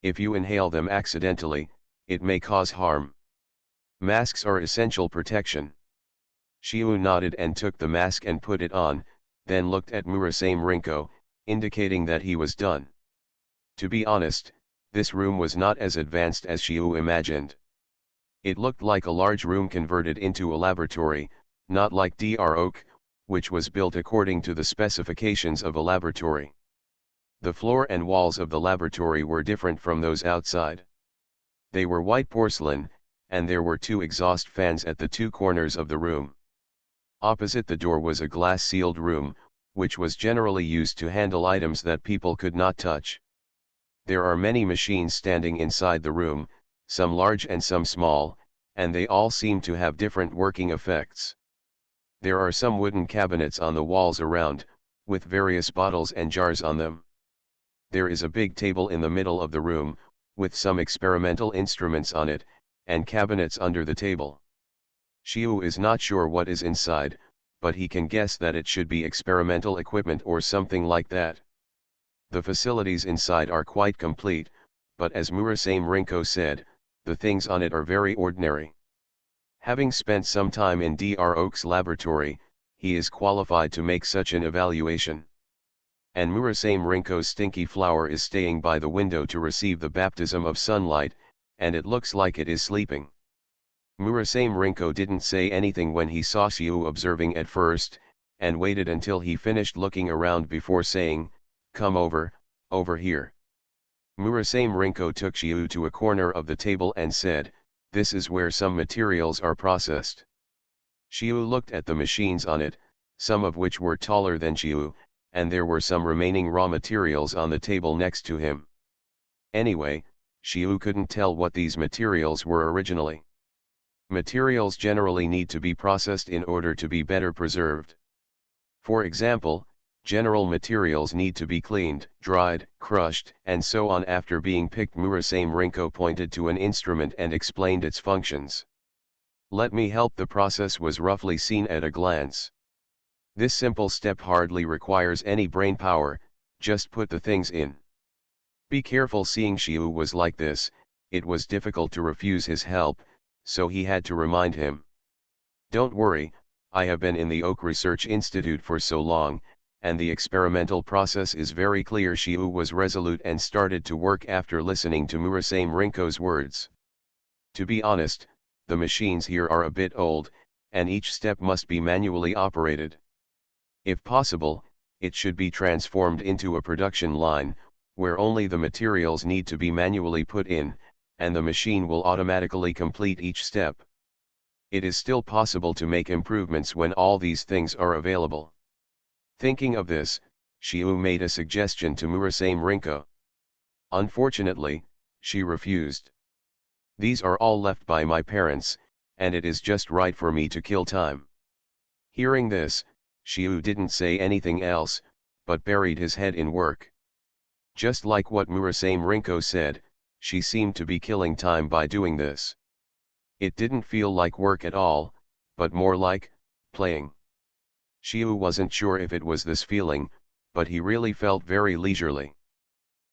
If you inhale them accidentally, it may cause harm. Masks are essential protection." Xiu nodded and took the mask and put it on, then looked at Murasame Rinko, indicating that he was done. To be honest, this room was not as advanced as Xiu imagined. It looked like a large room converted into a laboratory, not like Dr. Oak, which was built according to the specifications of a laboratory. The floor and walls of the laboratory were different from those outside. They were white porcelain, and there were 2 exhaust fans at the 2 corners of the room. Opposite the door was a glass-sealed room, which was generally used to handle items that people could not touch. There are many machines standing inside the room, some large and some small, and they all seem to have different working effects. There are some wooden cabinets on the walls around, with various bottles and jars on them. There is a big table in the middle of the room, with some experimental instruments on it, and cabinets under the table. Xiu is not sure what is inside, but he can guess that it should be experimental equipment or something like that. The facilities inside are quite complete, but as Murasame Rinko said, the things on it are very ordinary. Having spent some time in Dr. Oak's laboratory, he is qualified to make such an evaluation. And Murasame Rinko's stinky flower is staying by the window to receive the baptism of sunlight, and it looks like it is sleeping. Murasame Rinko didn't say anything when he saw Xiu observing at first, and waited until he finished looking around before saying, "Come over here." Murasame Rinko took Xiu to a corner of the table and said, "This is where some materials are processed." Xiu looked at the machines on it, some of which were taller than Xiu, and there were some remaining raw materials on the table next to him. Anyway, Xiu couldn't tell what these materials were originally. Materials generally need to be processed in order to be better preserved. For example, general materials need to be cleaned, dried, crushed, and so on. After being picked, Murasame Rinko pointed to an instrument and explained its functions. "Let me help." The process was roughly seen at a glance. This simple step hardly requires any brain power, just put the things in. Be careful. Seeing Xiu was like this, it was difficult to refuse his help, so he had to remind him. "Don't worry, I have been in the Oak Research Institute for so long, and the experimental process is very clear." Xiu was resolute and started to work after listening to Murasame Rinko's words. To be honest, the machines here are a bit old, and each step must be manually operated. If possible, it should be transformed into a production line, where only the materials need to be manually put in, and the machine will automatically complete each step. It is still possible to make improvements when all these things are available. Thinking of this, Shiu made a suggestion to Murasame Rinko. Unfortunately, she refused. These are all left by my parents, and it is just right for me to kill time. Hearing this, Shiu didn't say anything else, but buried his head in work. Just like what Murasame Rinko said, she seemed to be killing time by doing this. It didn't feel like work at all, but more like playing. Shiu wasn't sure if it was this feeling, but he really felt very leisurely.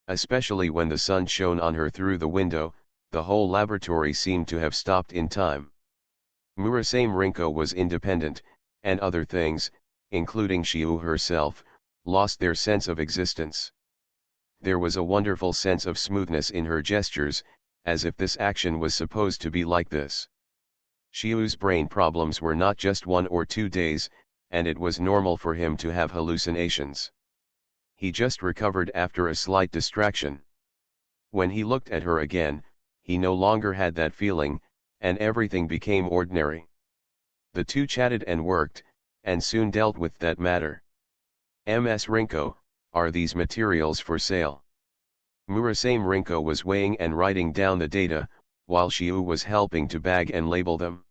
Especially when the sun shone on her through the window, the whole laboratory seemed to have stopped in time. Murasame Rinko was independent, and other things, including Shiu herself, lost their sense of existence. There was a wonderful sense of smoothness in her gestures, as if this action was supposed to be like this. Shiu's brain problems were not just 1 or 2 days, and it was normal for him to have hallucinations. He just recovered after a slight distraction. When he looked at her again, he no longer had that feeling, and everything became ordinary. The two chatted and worked, and soon dealt with that matter. Ms. Rinko, are these materials for sale? Murasame Rinko was weighing and writing down the data, while Shiu was helping to bag and label them.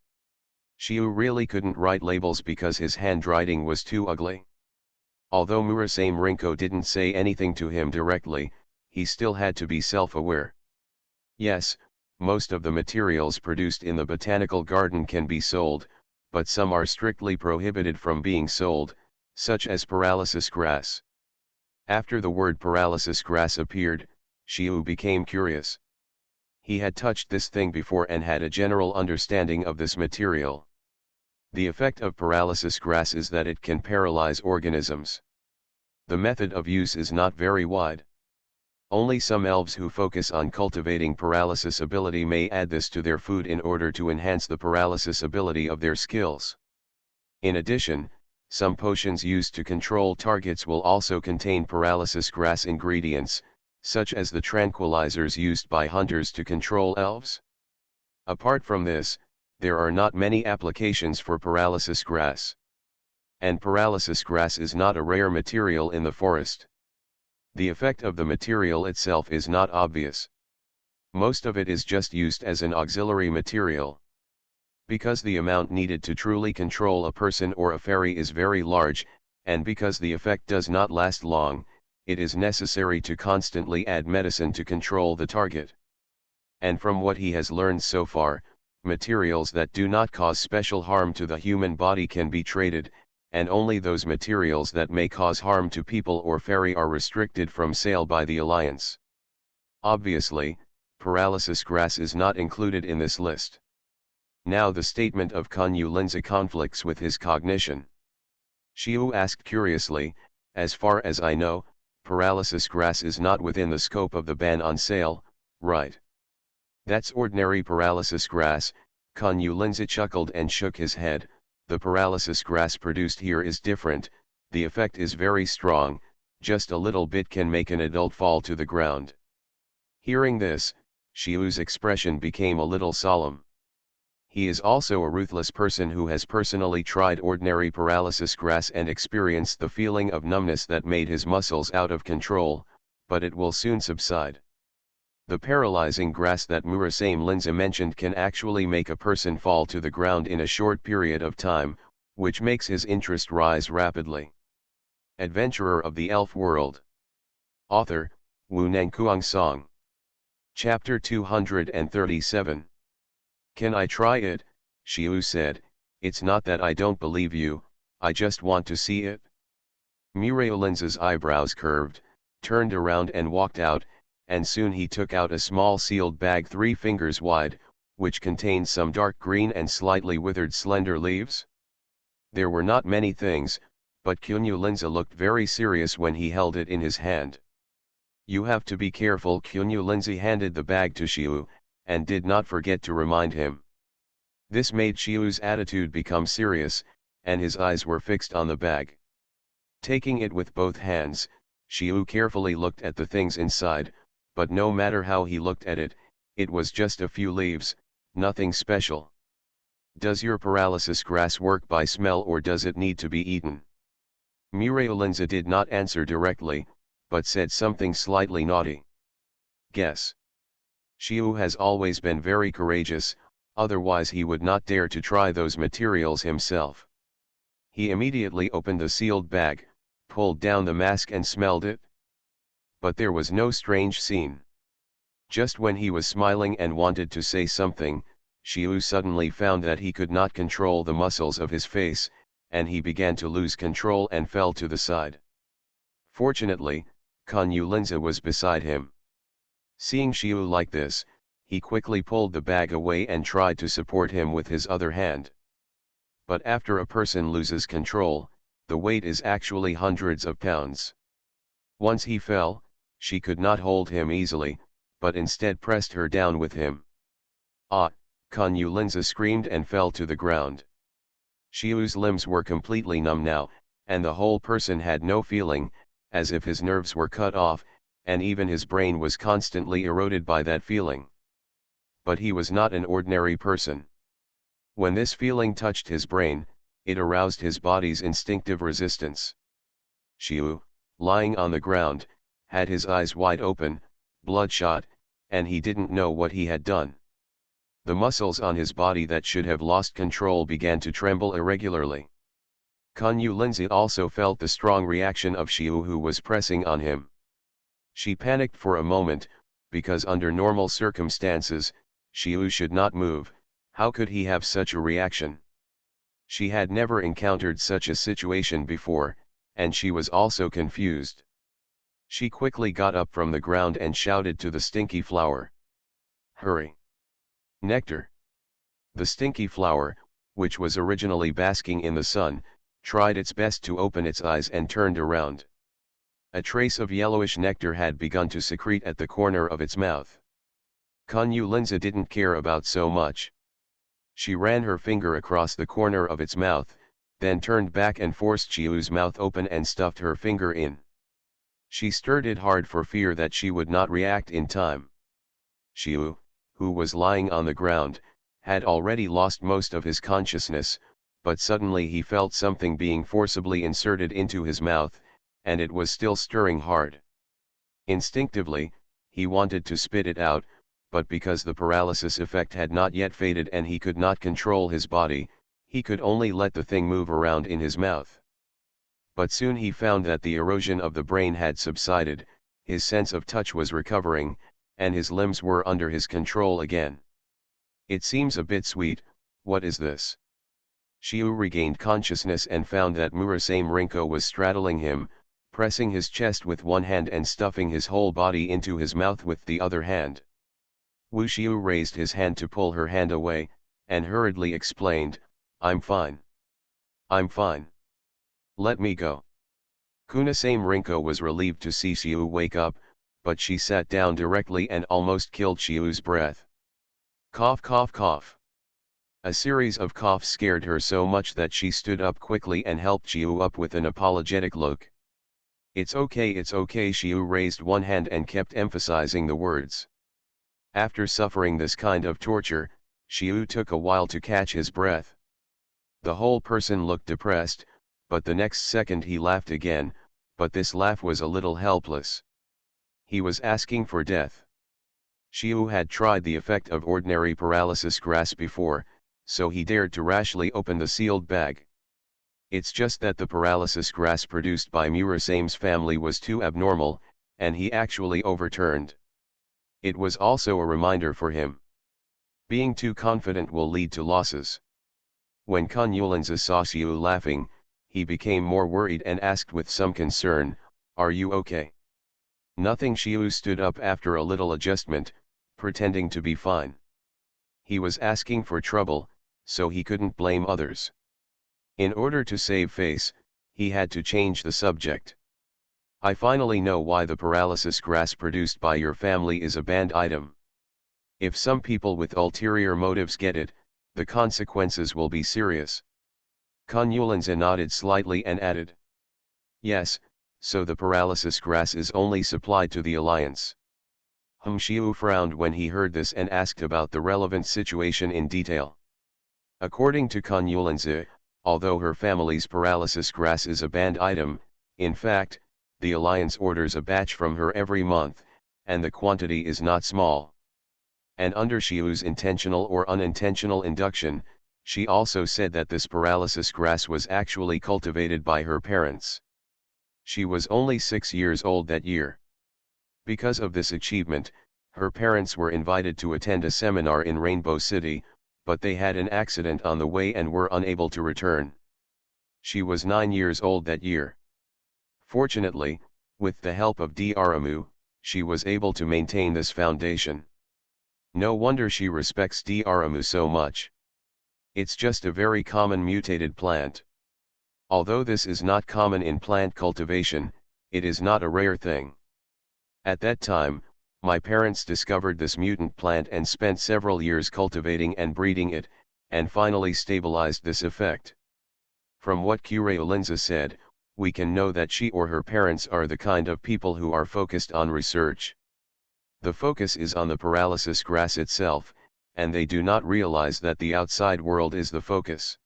Shiu really couldn't write labels because his handwriting was too ugly. Although Murasame Rinko didn't say anything to him directly, he still had to be self-aware. Yes, most of the materials produced in the botanical garden can be sold, but some are strictly prohibited from being sold, such as paralysis grass. After the word paralysis grass appeared, Shiu became curious. He had touched this thing before and had a general understanding of this material. The effect of paralysis grass is that it can paralyze organisms. The method of use is not very wide. Only some elves who focus on cultivating paralysis ability may add this to their food in order to enhance the paralysis ability of their skills. In addition, some potions used to control targets will also contain paralysis grass ingredients, such as the tranquilizers used by hunters to control elves. Apart from this, there are not many applications for paralysis grass. And paralysis grass is not a rare material in the forest. The effect of the material itself is not obvious. Most of it is just used as an auxiliary material. Because the amount needed to truly control a person or a fairy is very large, and because the effect does not last long, it is necessary to constantly add medicine to control the target. And from what he has learned so far, materials that do not cause special harm to the human body can be traded, and only those materials that may cause harm to people or fairy are restricted from sale by the Alliance. Obviously, paralysis grass is not included in this list. Now the statement of Kunyu Linza conflicts with his cognition. Shiu asked curiously, as far as I know, paralysis grass is not within the scope of the ban on sale, right? That's ordinary paralysis grass. Kunyu Linza chuckled and shook his head. The paralysis grass produced here is different, the effect is very strong, just a little bit can make an adult fall to the ground. Hearing this, Shiu's expression became a little solemn. He is also a ruthless person who has personally tried ordinary paralysis grass and experienced the feeling of numbness that made his muscles out of control, but it will soon subside. The paralyzing grass that Murasame Linza mentioned can actually make a person fall to the ground in a short period of time, which makes his interest rise rapidly. Adventurer of the Elf World. Author, Wu Nengkuang Song. Chapter 237. Can I try it? Shiu said, it's not that I don't believe you, I just want to see it. Muraolinza's eyebrows curved, turned around and walked out, and soon he took out a small sealed bag 3 fingers wide, which contained some dark green and slightly withered slender leaves. There were not many things, but Kunyu Linza looked very serious when he held it in his hand. You have to be careful. Kunyu Linza handed the bag to Shiu, and did not forget to remind him. This made Shiu's attitude become serious, and his eyes were fixed on the bag. Taking it with both hands, Shiu carefully looked at the things inside, but no matter how he looked at it, it was just a few leaves, nothing special. Does your paralysis grass work by smell or does it need to be eaten? Muraolinza did not answer directly, but said something slightly naughty. Guess. Xiu has always been very courageous, otherwise he would not dare to try those materials himself. He immediately opened the sealed bag, pulled down the mask and smelled it. But there was no strange scene. Just when he was smiling and wanted to say something, Xiu suddenly found that he could not control the muscles of his face, and he began to lose control and fell to the side. Fortunately, Conyolinza was beside him. Seeing Xiu like this, he quickly pulled the bag away and tried to support him with his other hand. But after a person loses control, the weight is actually hundreds of pounds. Once he fell, she could not hold him easily, but instead pressed her down with him. Ah! Conyolinza screamed and fell to the ground. Xiu's limbs were completely numb now, and the whole person had no feeling, as if his nerves were cut off, and even his brain was constantly eroded by that feeling. But he was not an ordinary person. When this feeling touched his brain, it aroused his body's instinctive resistance. Xiu, lying on the ground, had his eyes wide open, bloodshot, and he didn't know what he had done. The muscles on his body that should have lost control began to tremble irregularly. Conyolinza also felt the strong reaction of Xiu, who was pressing on him. She panicked for a moment, because under normal circumstances, Xiu should not move. How could he have such a reaction? She had never encountered such a situation before, and she was also confused. She quickly got up from the ground and shouted to the stinky flower. "Hurry! Nectar!" The stinky flower, which was originally basking in the sun, tried its best to open its eyes and turned around. A trace of yellowish nectar had begun to secrete at the corner of its mouth. Conyolinza didn't care about so much. She ran her finger across the corner of its mouth, then turned back and forced Xiu's mouth open and stuffed her finger in. She stirred it hard for fear that she would not react in time. Xiu, who was lying on the ground, had already lost most of his consciousness, but suddenly he felt something being forcibly inserted into his mouth, and it was still stirring hard. Instinctively, he wanted to spit it out, but because the paralysis effect had not yet faded and he could not control his body, he could only let the thing move around in his mouth. But soon he found that the erosion of the brain had subsided, his sense of touch was recovering, and his limbs were under his control again. "It seems a bit sweet, what is this?" Xiu regained consciousness and found that Murasame Rinko was straddling him, pressing his chest with one hand and stuffing his whole body into his mouth with the other hand. Wu Xiu raised his hand to pull her hand away, and hurriedly explained, "I'm fine. I'm fine. Let me go." Kunasame Rinko was relieved to see Xiu wake up, but she sat down directly and almost killed Xiu's breath. Cough, cough, cough. A series of coughs scared her so much that she stood up quickly and helped Xiu up with an apologetic look. It's okay, Xiu raised one hand and kept emphasizing the words. After suffering this kind of torture, Xiu took a while to catch his breath. The whole person looked depressed, but the next second he laughed again, but this laugh was a little helpless. He was asking for death. Xiu had tried the effect of ordinary paralysis grass before, so he dared to rashly open the sealed bag. It's just that the paralysis grass produced by Murasame's family was too abnormal, and he actually overturned. It was also a reminder for him. Being too confident will lead to losses. When Conyolinza saw Xiu laughing, he became more worried and asked with some concern, "Are you okay?" "Nothing." Xiu stood up after a little adjustment, pretending to be fine. He was asking for trouble, so he couldn't blame others. In order to save face, he had to change the subject. "I finally know why the paralysis grass produced by your family is a banned item. If some people with ulterior motives get it, the consequences will be serious." Conyolinza nodded slightly and added, "Yes, so the paralysis grass is only supplied to the Alliance." Xiu frowned when he heard this and asked about the relevant situation in detail. According to Conyolinza, Although her family's paralysis grass is a banned item, in fact, the Alliance orders a batch from her every month, and the quantity is not small. And under Xiu's intentional or unintentional induction, she also said that this paralysis grass was actually cultivated by her parents. She was only 6 years old that year. Because of this achievement, her parents were invited to attend a seminar in Rainbow City, but they had an accident on the way and were unable to return. She was 9 years old that year. Fortunately, with the help of Daramu, she was able to maintain this foundation. No wonder she respects Daramu so much. It's just a very common mutated plant. Although this is not common in plant cultivation, it is not a rare thing. At that time, my parents discovered this mutant plant and spent several years cultivating and breeding it, and finally stabilized this effect. From what Linza said, we can know that she or her parents are the kind of people who are focused on research. The focus is on the paralysis grass itself, and they do not realize that the outside world is the focus.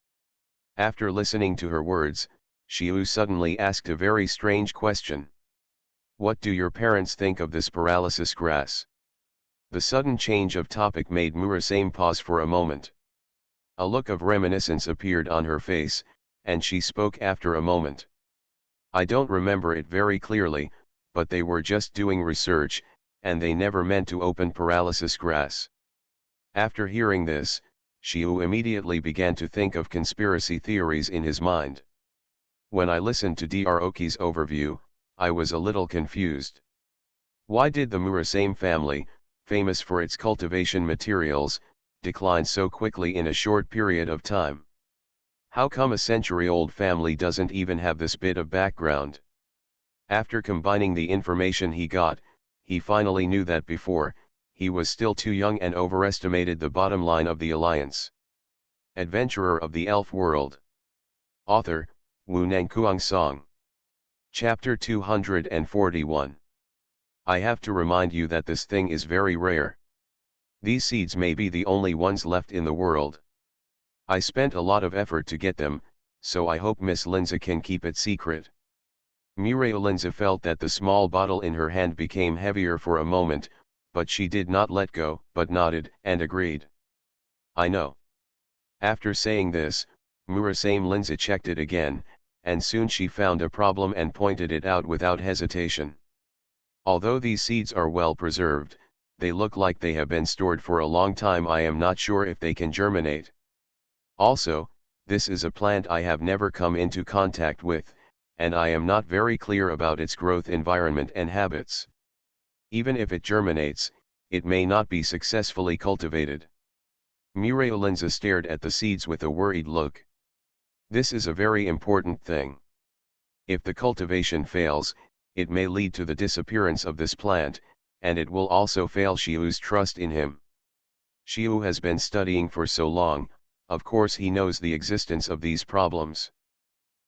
After listening to her words, Xiu suddenly asked a very strange question. What do your parents think of this paralysis grass? The sudden change of topic made Murasame pause for a moment. A look of reminiscence appeared on her face, and she spoke after a moment. I don't remember it very clearly, but they were just doing research, and they never meant to open paralysis grass. After hearing this, Xiu immediately began to think of conspiracy theories in his mind. When I listened to Dr. overview, I was a little confused. Why did the Murasame family, famous for its cultivation materials, decline so quickly in a short period of time? How come a century-old family doesn't even have this bit of background? After combining the information he got, he finally knew that before, he was still too young and overestimated the bottom line of the Alliance. Adventurer of the Elf World. Author, Wu Nangkuang Song. Chapter 241. I have to remind you that this thing is very rare. These seeds may be the only ones left in the world. I spent a lot of effort to get them, so I hope Miss Linza can keep it secret. Linza felt that the small bottle in her hand became heavier for a moment, but she did not let go, but nodded and agreed. I know. After saying this, Murasame Linza checked it again, and soon she found a problem and pointed it out without hesitation. Although these seeds are well preserved, they look like they have been stored for a long time. I am not sure if they can germinate. Also, this is a plant I have never come into contact with, and I am not very clear about its growth environment and habits. Even if it germinates, it may not be successfully cultivated. Linza stared at the seeds with a worried look. This is a very important thing. If the cultivation fails, it may lead to the disappearance of this plant, and it will also fail Xiu's trust in him. Xiu has been studying for so long, of course he knows the existence of these problems.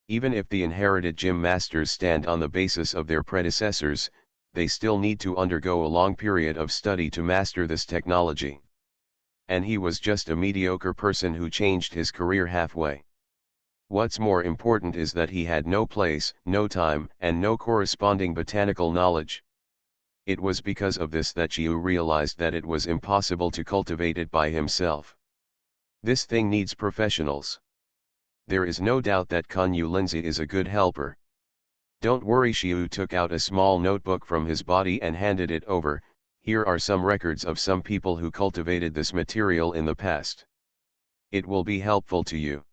Even if the inherited gym masters stand on the basis of their predecessors, they still need to undergo a long period of study to master this technology. And he was just a mediocre person who changed his career halfway. What's more important is that he had no place, no time, and no corresponding botanical knowledge. It was because of this that Xiu realized that it was impossible to cultivate it by himself. This thing needs professionals. There is no doubt that Kanyu Linzi is a good helper. Don't worry, Xiu took out a small notebook from his body and handed it over. Here are some records of some people who cultivated this material in the past. It will be helpful to you.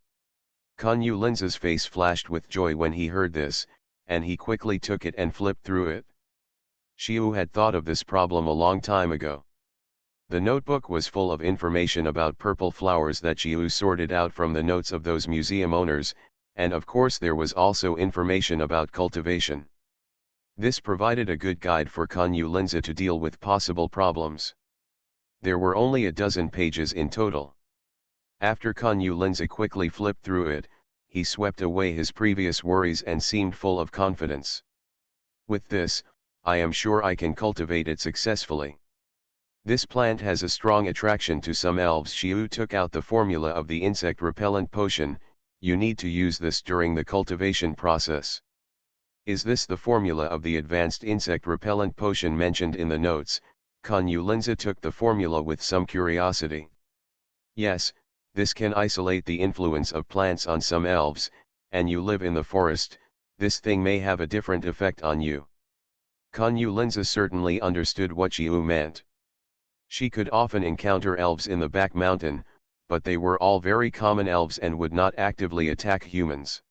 Kanyu Linza's face flashed with joy when he heard this, and he quickly took it and flipped through it. Xiu had thought of this problem a long time ago. The notebook was full of information about purple flowers that Xiu sorted out from the notes of those museum owners, and of course there was also information about cultivation. This provided a good guide for Kanyu Linza to deal with possible problems. There were only a dozen pages in total. After Kanyu Linza quickly flipped through it, he swept away his previous worries and seemed full of confidence. With this, I am sure I can cultivate it successfully. This plant has a strong attraction to some elves. Xiu took out the formula of the insect repellent potion, You need to use this during the cultivation process. Is this the formula of the advanced insect repellent potion mentioned in the notes? Kanyu Linza took the formula with some curiosity. Yes, this can isolate the influence of plants on some elves, and you live in the forest, this thing may have a different effect on you. Kanyu Linza certainly understood what Xiu meant. She could often encounter elves in the back mountain, but they were all very common elves and would not actively attack humans.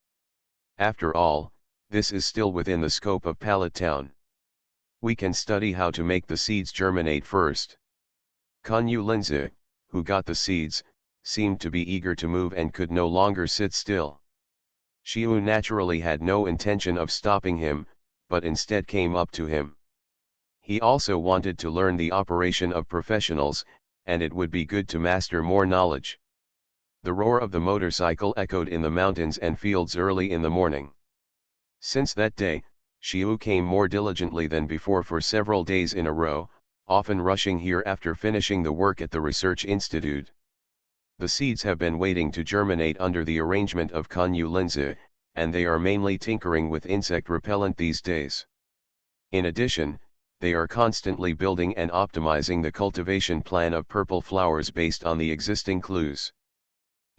After all, this is still within the scope of Pallet Town. We can study how to make the seeds germinate first. Kanyu Linza, who got the seeds, seemed to be eager to move and could no longer sit still. Xiu naturally had no intention of stopping him, but instead came up to him. He also wanted to learn the operation of professionals, and it would be good to master more knowledge. The roar of the motorcycle echoed in the mountains and fields early in the morning. Since that day, Xiu came more diligently than before for several days in a row, often rushing here after finishing the work at the research institute. The seeds have been waiting to germinate under the arrangement of Kanyu Linza, and they are mainly tinkering with insect repellent these days. In addition, they are constantly building and optimizing the cultivation plan of purple flowers based on the existing clues.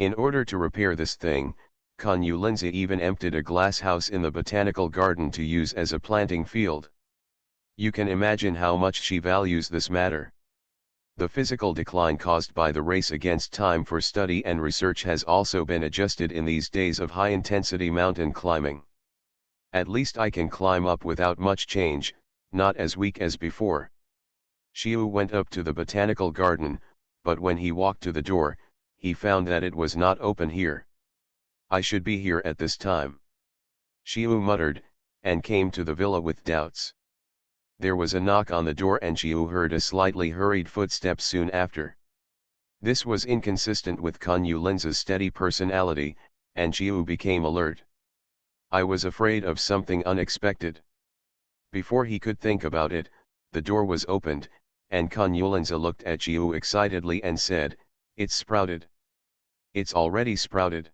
In order to repair this thing, Kanyu Linza even emptied a glass house in the botanical garden to use as a planting field. You can imagine how much she values this matter. The physical decline caused by the race against time for study and research has also been adjusted in these days of high-intensity mountain climbing. At least I can climb up without much change, not as weak as before. Xiu went up to the botanical garden, but when he walked to the door, he found that it was not open here. I should be here at this time. Xiu muttered, and came to the villa with doubts. There was a knock on the door and Xiu heard a slightly hurried footstep soon after. This was inconsistent with Kanyu Linza's steady personality, and Xiu became alert. I was afraid of something unexpected. Before he could think about it, the door was opened, and Kanyu Linza looked at Xiu excitedly and said, "It's sprouted. It's already sprouted."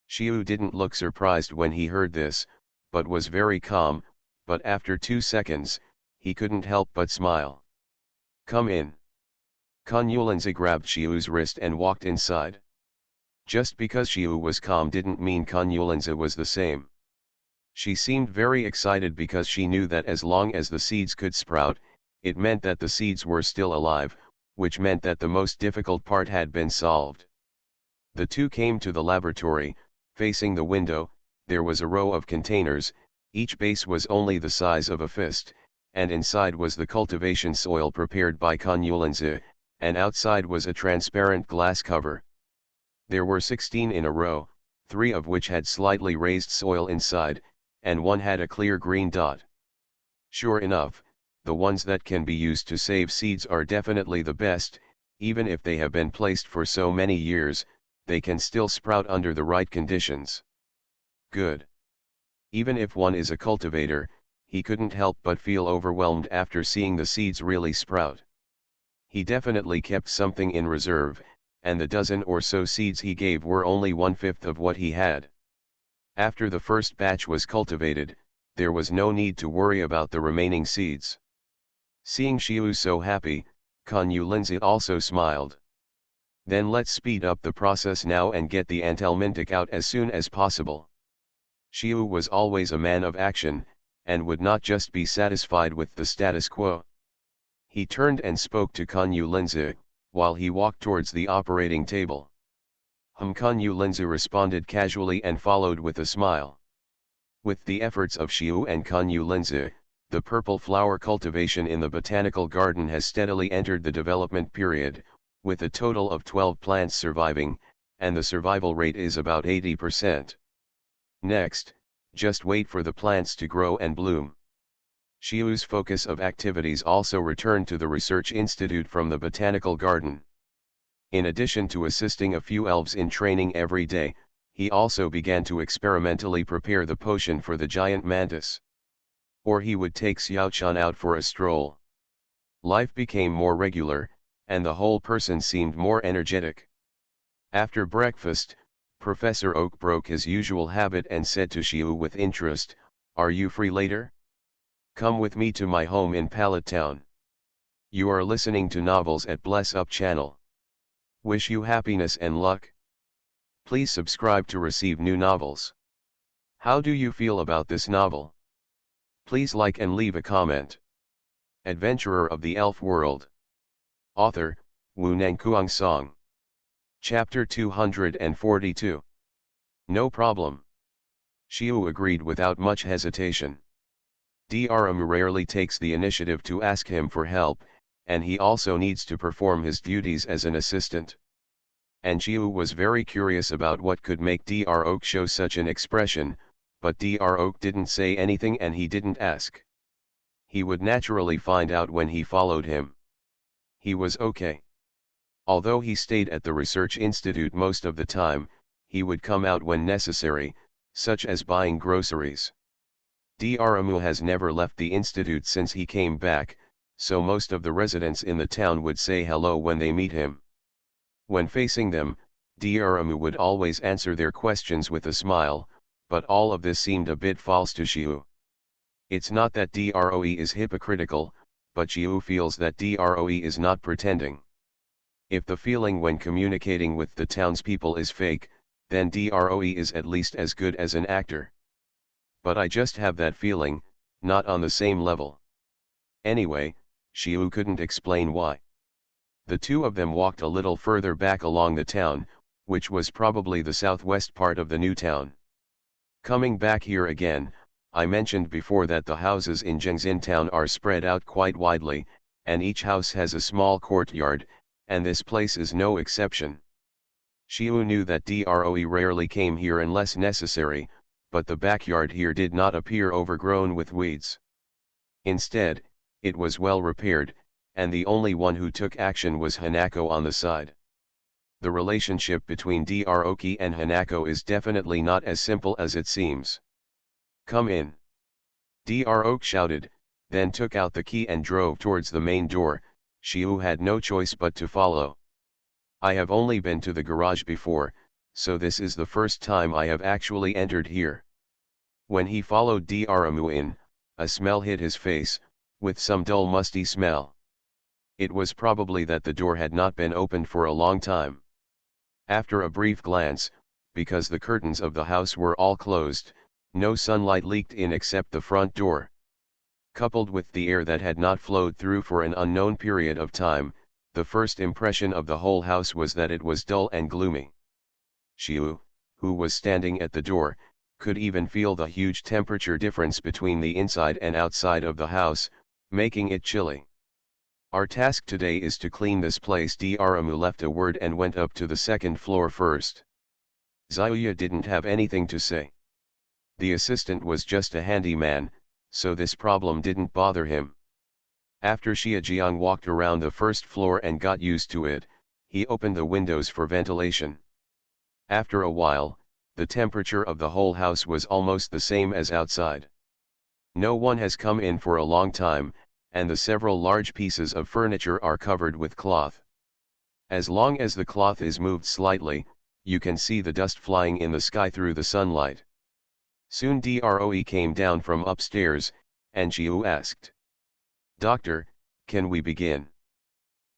Xiu didn't look surprised when he heard this, but was very calm, but after 2 seconds, he couldn't help but smile. "Come in." Kanyu Linza grabbed Xiu's wrist and walked inside. Just because Xiu was calm didn't mean Kanyu Linza was the same. She seemed very excited because she knew that as long as the seeds could sprout, it meant that the seeds were still alive, which meant that the most difficult part had been solved. The two came to the laboratory. Facing the window, there was a row of containers, each base was only the size of a fist, and inside was the cultivation soil prepared by Kanyu Linza, and outside was a transparent glass cover. There were 16 in a row, 3 of which had slightly raised soil inside, and 1 had a clear green dot. Sure enough, the ones that can be used to save seeds are definitely the best. Even if they have been placed for so many years, they can still sprout under the right conditions. Good. Even if one is a cultivator, he couldn't help but feel overwhelmed after seeing the seeds really sprout. He definitely kept something in reserve, and the dozen or so seeds he gave were only 1/5 of what he had. After the first batch was cultivated, there was no need to worry about the remaining seeds. Seeing Xiu so happy, Kanyu Linza also smiled. Then let's speed up the process now and get the anthelmintic out as soon as possible. Xiu was always a man of action, and would not just be satisfied with the status quo. He turned and spoke to Kanyu Linza, while he walked towards the operating table. Kanyu Linza responded casually and followed with a smile. With the efforts of Xiu and Kanyu Linza, the purple flower cultivation in the botanical garden has steadily entered the development period, with a total of 12 plants surviving, and the survival rate is about 80%. Next, just wait for the plants to grow and bloom. Xiu's focus of activities also returned to the research institute from the botanical garden. In addition to assisting a few elves in training every day, he also began to experimentally prepare the potion for the giant mantis. Or he would take Xiaochan out for a stroll. Life became more regular, and the whole person seemed more energetic. After breakfast, Professor Oak broke his usual habit and said to Shiu with interest, "Are you free later? Come with me to my home in Pallet Town. You are listening to Novels at Bless Up channel. Wish you happiness and luck. Please subscribe to receive new novels. How do you feel about this novel? Please like and leave a comment." Adventurer of the Elf World. Author, Wu Nangkuang Song. Chapter 242. No problem. Shiu agreed without much hesitation. Dramu rarely takes the initiative to ask him for help, and he also needs to perform his duties as an assistant. And Shiu was very curious about what could make Dr. Oak show such an expression, but Dr. Oak didn't say anything and he didn't ask. He would naturally find out when he followed him. He was okay. Although he stayed at the research institute most of the time, he would come out when necessary, such as buying groceries. Dramu has never left the institute since he came back, so most of the residents in the town would say hello when they meet him. When facing them, Dramu would always answer their questions with a smile, but all of this seemed a bit false to Shiu. It's not that Droe is hypocritical, but Shiu feels that Droe is not pretending. If the feeling when communicating with the townspeople is fake, then Droe is at least as good as an actor. But I just have that feeling, not on the same level. Anyway, Shiu couldn't explain why. The two of them walked a little further back along the town, which was probably the southwest part of the new town. Coming back here again, I mentioned before that the houses in Zhengzin town are spread out quite widely, and each house has a small courtyard, and this place is no exception. Shiu knew that Droe rarely came here unless necessary, but the backyard here did not appear overgrown with weeds. Instead, it was well repaired, and the only one who took action was Hanako on the side. The relationship between Droe and Hanako is definitely not as simple as it seems. "Come in," Droe shouted, then took out the key and drove towards the main door. Shiu had no choice but to follow. "I have only been to the garage before, so this is the first time I have actually entered here." When he followed Dramu in, a smell hit his face, with some dull musty smell. It was probably that the door had not been opened for a long time. After a brief glance, because the curtains of the house were all closed, no sunlight leaked in except the front door. Coupled with the air that had not flowed through for an unknown period of time, the first impression of the whole house was that it was dull and gloomy. Shiu, who was standing at the door, could even feel the huge temperature difference between the inside and outside of the house, making it chilly. "Our task today is to clean this place." Dramu left a word and went up to the second floor first. Xiaoya didn't have anything to say. The assistant was just a handyman, so this problem didn't bother him. After Xiajiang walked around the first floor and got used to it, he opened the windows for ventilation. After a while, the temperature of the whole house was almost the same as outside. No one has come in for a long time, and the several large pieces of furniture are covered with cloth. As long as the cloth is moved slightly, you can see the dust flying in the sky through the sunlight. Soon Droe came down from upstairs, and Shiu asked, "Doctor, can we begin?"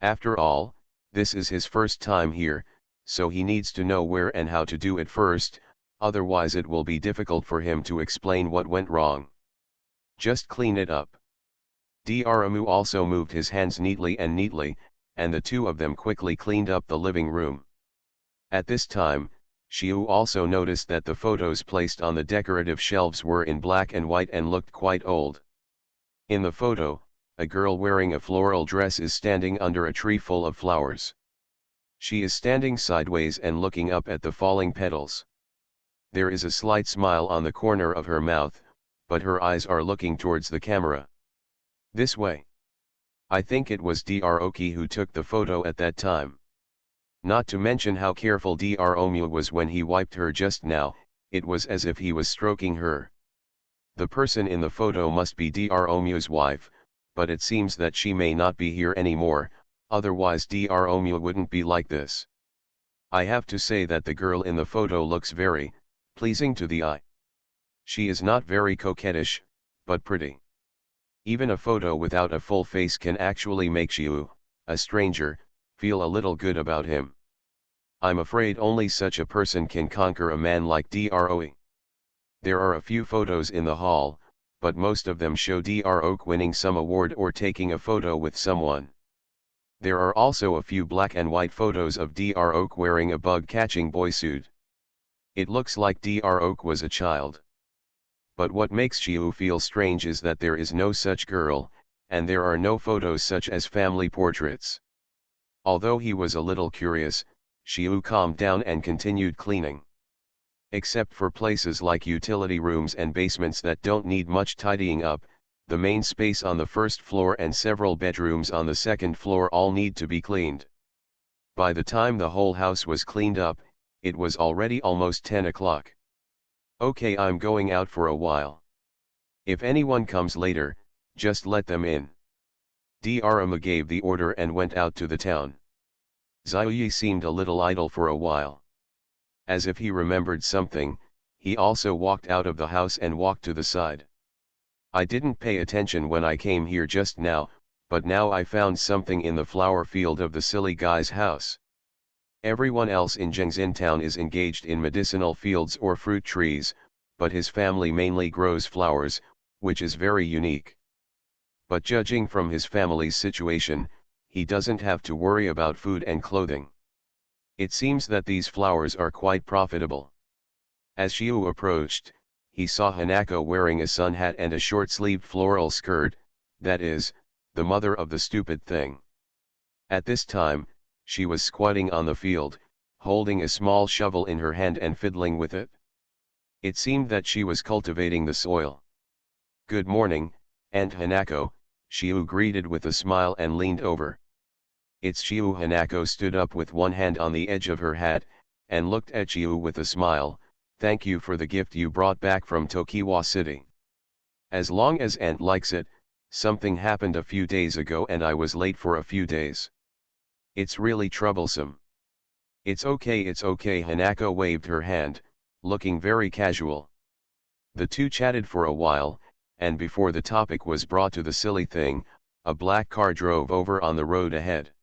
After all, this is his first time here, so he needs to know where and how to do it first, otherwise it will be difficult for him to explain what went wrong. "Just clean it up." Dramu also moved his hands neatly, and the two of them quickly cleaned up the living room. At this time, Shiu also noticed that the photos placed on the decorative shelves were in black and white and looked quite old. In the photo, a girl wearing a floral dress is standing under a tree full of flowers. She is standing sideways and looking up at the falling petals. There is a slight smile on the corner of her mouth, but her eyes are looking towards the camera. This way. I think it was Droe who took the photo at that time. Not to mention how careful Dromu was when he wiped her just now, it was as if he was stroking her. The person in the photo must be Dromu's wife, but it seems that she may not be here anymore, otherwise Dromu wouldn't be like this. I have to say that the girl in the photo looks very pleasing to the eye. She is not very coquettish, but pretty. Even a photo without a full face can actually make Xiu, a stranger, feel a little good about him. I'm afraid only such a person can conquer a man like Dro. There are a few photos in the hall, but most of them show Dro winning some award or taking a photo with someone. There are also a few black and white photos of Dro wearing a bug-catching boy suit. It looks like Dro was a child. But what makes Xiu feel strange is that there is no such girl, and there are no photos such as family portraits. Although he was a little curious, Xiu calmed down and continued cleaning. Except for places like utility rooms and basements that don't need much tidying up, the main space on the first floor and several bedrooms on the second floor all need to be cleaned. By the time the whole house was cleaned up, it was already almost 10 o'clock. Okay, I'm going out for a while. If anyone comes later, just let them in. Drama gave the order and went out to the town. Xiaoyi seemed a little idle for a while. As if he remembered something, he also walked out of the house and walked to the side. I didn't pay attention when I came here just now, but now I found something in the flower field of the silly guy's house. Everyone else in Zhengzin town is engaged in medicinal fields or fruit trees, but his family mainly grows flowers, which is very unique. But judging from his family's situation, he doesn't have to worry about food and clothing. It seems that these flowers are quite profitable. As Xiu approached, he saw Hanako wearing a sun hat and a short-sleeved floral skirt, that is, the mother of the stupid thing. At this time, she was squatting on the field, holding a small shovel in her hand and fiddling with it. It seemed that she was cultivating the soil. "Good morning, Aunt Hanako," Xiu greeted with a smile and leaned over. It's Xiu. Hanako stood up with one hand on the edge of her hat, and looked at Xiu with a smile. "Thank you for the gift you brought back from Tokiwa City. As long as Aunt likes it, something happened a few days ago and I was late for a few days. It's really troublesome." It's okay, Hanako waved her hand, looking very casual. The two chatted for a while, and before the topic was brought to the silly thing, a black car drove over on the road ahead.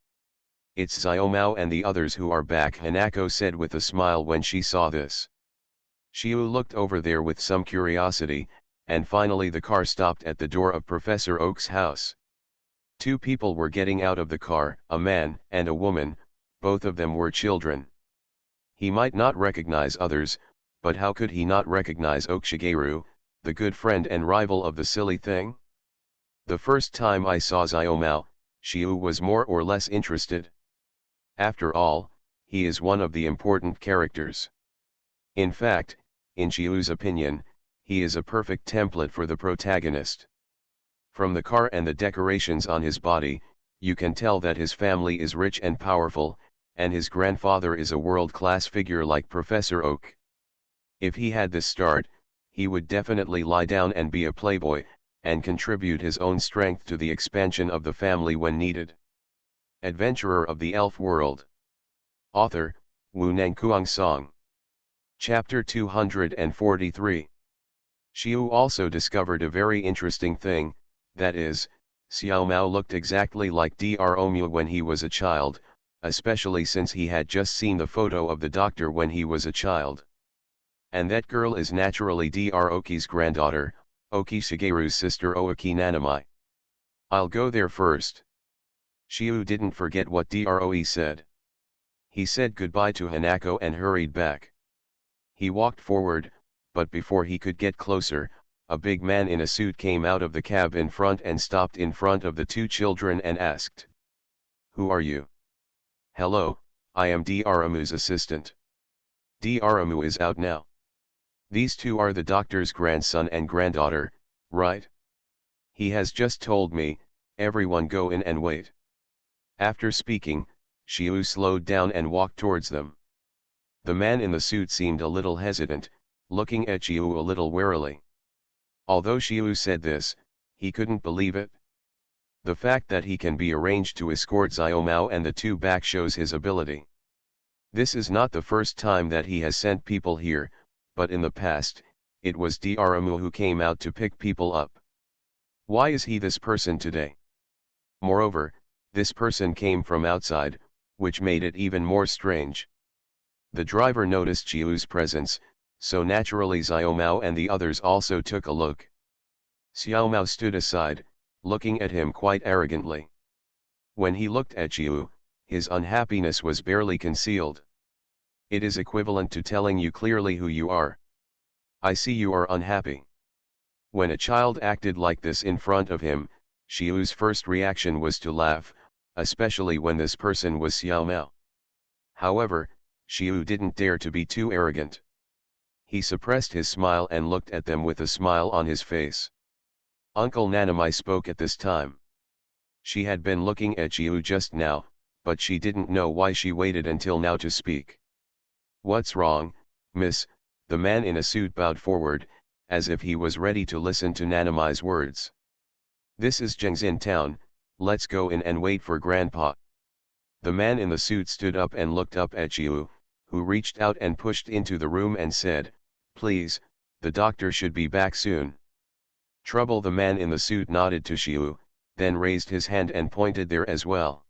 "It's Xiaomao and the others who are back," Hanako said with a smile when she saw this. Xiu looked over there with some curiosity, and finally the car stopped at the door of Professor Oak's house. Two people were getting out of the car, a man and a woman, both of them were children. He might not recognize others, but how could he not recognize Oak Shigeru, the good friend and rival of the silly thing? The first time I saw Xiaomao, Xiu was more or less interested. After all, he is one of the important characters. In fact, in Xiu's opinion, he is a perfect template for the protagonist. From the car and the decorations on his body, you can tell that his family is rich and powerful, and his grandfather is a world-class figure like Professor Oak. If he had this start, he would definitely lie down and be a playboy, and contribute his own strength to the expansion of the family when needed. Adventurer of the Elf World. Author, Wu Nangkuang Song. Chapter 243. Xiu also discovered a very interesting thing, that is, Xiaomao looked exactly like Dro when he was a child, especially since he had just seen the photo of the doctor when he was a child. And that girl is naturally Droki's granddaughter, Oki Shigeru's sister Oaki Nanamai. "I'll go there first." Xiu didn't forget what Droe said. He said goodbye to Hanako and hurried back. He walked forward, but before he could get closer, a big man in a suit came out of the cab in front and stopped in front of the two children and asked, "Who are you?" "Hello, I am Dramu's assistant. Dramu is out now. These two are the doctor's grandson and granddaughter, right? He has just told me, everyone go in and wait." After speaking, Xiu slowed down and walked towards them. The man in the suit seemed a little hesitant, looking at Xiu a little warily. Although Xiu said this, he couldn't believe it. The fact that he can be arranged to escort Xiaomao and the two back shows his ability. This is not the first time that he has sent people here, but in the past, it was Daramu who came out to pick people up. Why is he this person today? Moreover, this person came from outside, which made it even more strange. The driver noticed Xiu's presence, so naturally Xiaomao and the others also took a look. Xiaomao stood aside, looking at him quite arrogantly. When he looked at Xiu, his unhappiness was barely concealed. It is equivalent to telling you clearly who you are. I see you are unhappy. When a child acted like this in front of him, Xiu's first reaction was to laugh, especially when this person was Xiaomao. However, Xiu didn't dare to be too arrogant. He suppressed his smile and looked at them with a smile on his face. Uncle Nanamai spoke at this time. She had been looking at Xiu just now, but she didn't know why she waited until now to speak. What's wrong, miss? The man in a suit bowed forward, as if he was ready to listen to Nanamai's words. This is Zhengzin town, let's go in and wait for Grandpa. The man in the suit stood up and looked up at Xiu, who reached out and pushed into the room and said, please, the doctor should be back soon. Trouble. The man in the suit nodded to Xiu, then raised his hand and pointed there as well.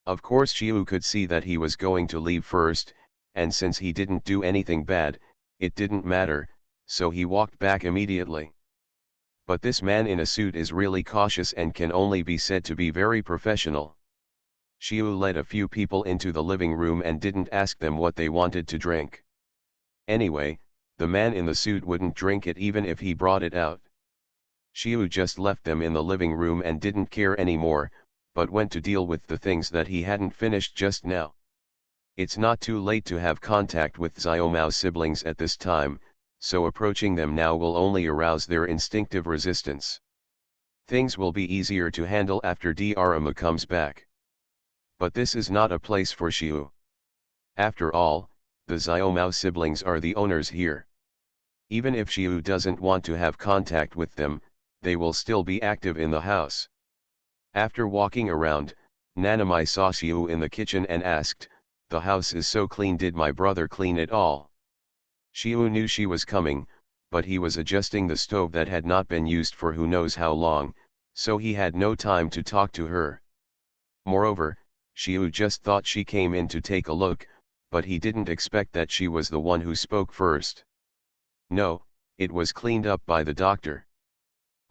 Of course Xiu could see that he was going to leave first, and since he didn't do anything bad, it didn't matter, so he walked back immediately. But this man in a suit is really cautious and can only be said to be very professional. Xiu led a few people into the living room and didn't ask them what they wanted to drink. Anyway, the man in the suit wouldn't drink it even if he brought it out. Xiu just left them in the living room and didn't care anymore, but went to deal with the things that he hadn't finished just now. It's not too late to have contact with Xiaomao's siblings at this time, so approaching them now will only arouse their instinctive resistance. Things will be easier to handle after Daramu comes back. But this is not a place for Xiu. After all, the Xiaomao siblings are the owners here. Even if Xiu doesn't want to have contact with them, they will still be active in the house. After walking around, Nanamai saw Xiu in the kitchen and asked, the house is so clean, did my brother clean it all? Xiu knew she was coming, but he was adjusting the stove that had not been used for who knows how long, so he had no time to talk to her. Moreover, Xiu just thought she came in to take a look, but he didn't expect that she was the one who spoke first. No, it was cleaned up by the doctor.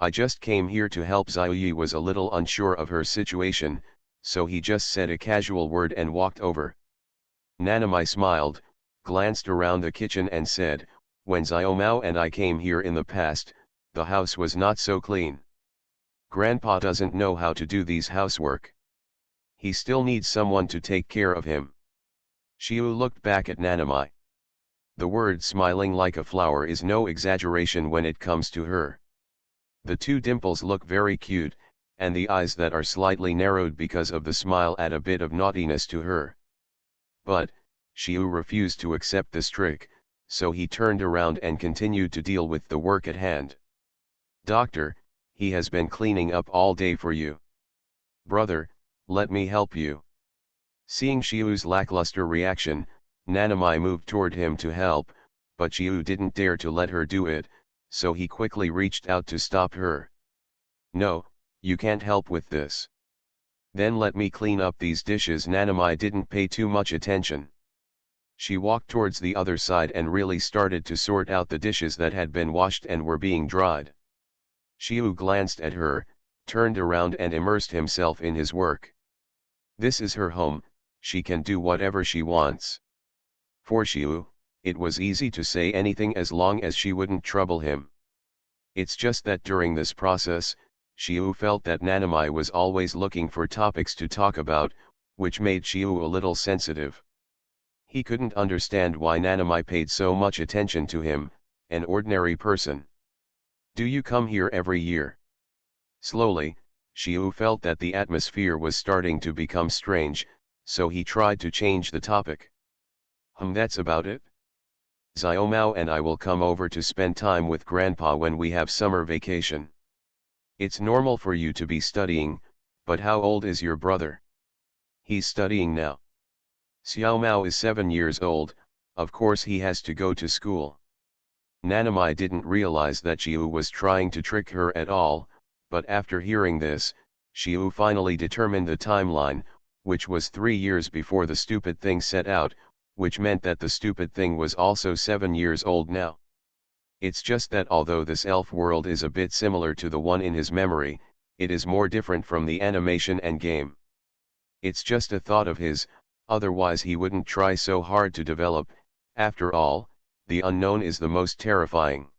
I just came here to help. Xiaoyi was a little unsure of her situation, so he just said a casual word and walked over. Nanamai smiled, glanced around the kitchen and said, when Xiaomao and I came here in the past, the house was not so clean. Grandpa doesn't know how to do these housework. He still needs someone to take care of him. Xiu looked back at Nanamai. The word smiling like a flower is no exaggeration when it comes to her. The two dimples look very cute, and the eyes that are slightly narrowed because of the smile add a bit of naughtiness to her. But, Xiu refused to accept this trick, so he turned around and continued to deal with the work at hand. Doctor, he has been cleaning up all day for you. Brother, let me help you. Seeing Xiu's lackluster reaction, Nanamai moved toward him to help, but Xiu didn't dare to let her do it, so he quickly reached out to stop her. No, you can't help with this. Then let me clean up these dishes. Nanamai didn't pay too much attention. She walked towards the other side and really started to sort out the dishes that had been washed and were being dried. Xiu glanced at her, turned around and immersed himself in his work. This is her home, she can do whatever she wants. For Xiu, it was easy to say anything as long as she wouldn't trouble him. It's just that during this process, Xiu felt that Nanamai was always looking for topics to talk about, which made Xiu a little sensitive. He couldn't understand why Nanamai paid so much attention to him, an ordinary person. Do you come here every year? Slowly, Xiu felt that the atmosphere was starting to become strange, so he tried to change the topic. That's about it. Xiaomao and I will come over to spend time with Grandpa when we have summer vacation. It's normal for you to be studying, but how old is your brother? He's studying now. Xiao Mao is 7 years old, of course he has to go to school. Nanamai didn't realize that Xiu was trying to trick her at all, but after hearing this, Xiu finally determined the timeline, which was 3 years before the stupid thing set out, which meant that the stupid thing was also 7 years old now. It's just that although this elf world is a bit similar to the one in his memory, it is more different from the animation and game. It's just a thought of his, otherwise he wouldn't try so hard to develop. After all, the unknown is the most terrifying.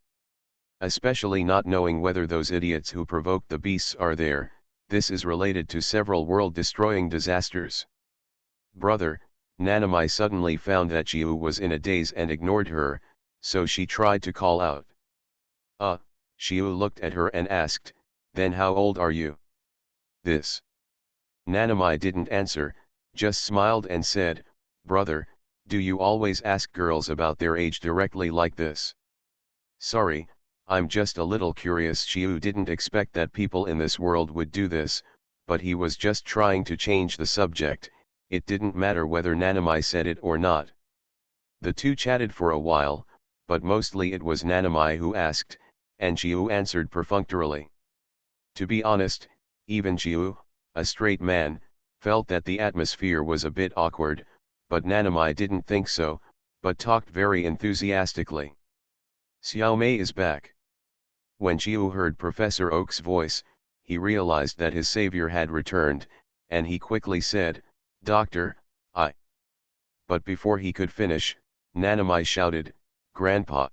Especially not knowing whether those idiots who provoked the beasts are there. This is related to several world-destroying disasters. Brother, Nanamai suddenly found that Xiu was in a daze and ignored her, so she tried to call out. Xiu looked at her and asked, "Then how old are you?" This. Nanamai didn't answer, just smiled and said, "Brother, do you always ask girls about their age directly like this?" "Sorry, I'm just a little curious." Xiu didn't expect that people in this world would do this, but he was just trying to change the subject. It didn't matter whether Nanamai said it or not. The two chatted for a while, but mostly it was Nanamai who asked, and Xiu answered perfunctorily. To be honest, even Xiu, a straight man, felt that the atmosphere was a bit awkward, but Nanamai didn't think so, but talked very enthusiastically. "Xiao Mei is back." When Xiu heard Professor Oak's voice, he realized that his savior had returned, and he quickly said, "Doctor, I..." But before he could finish, Nanamai shouted, "Grandpa!"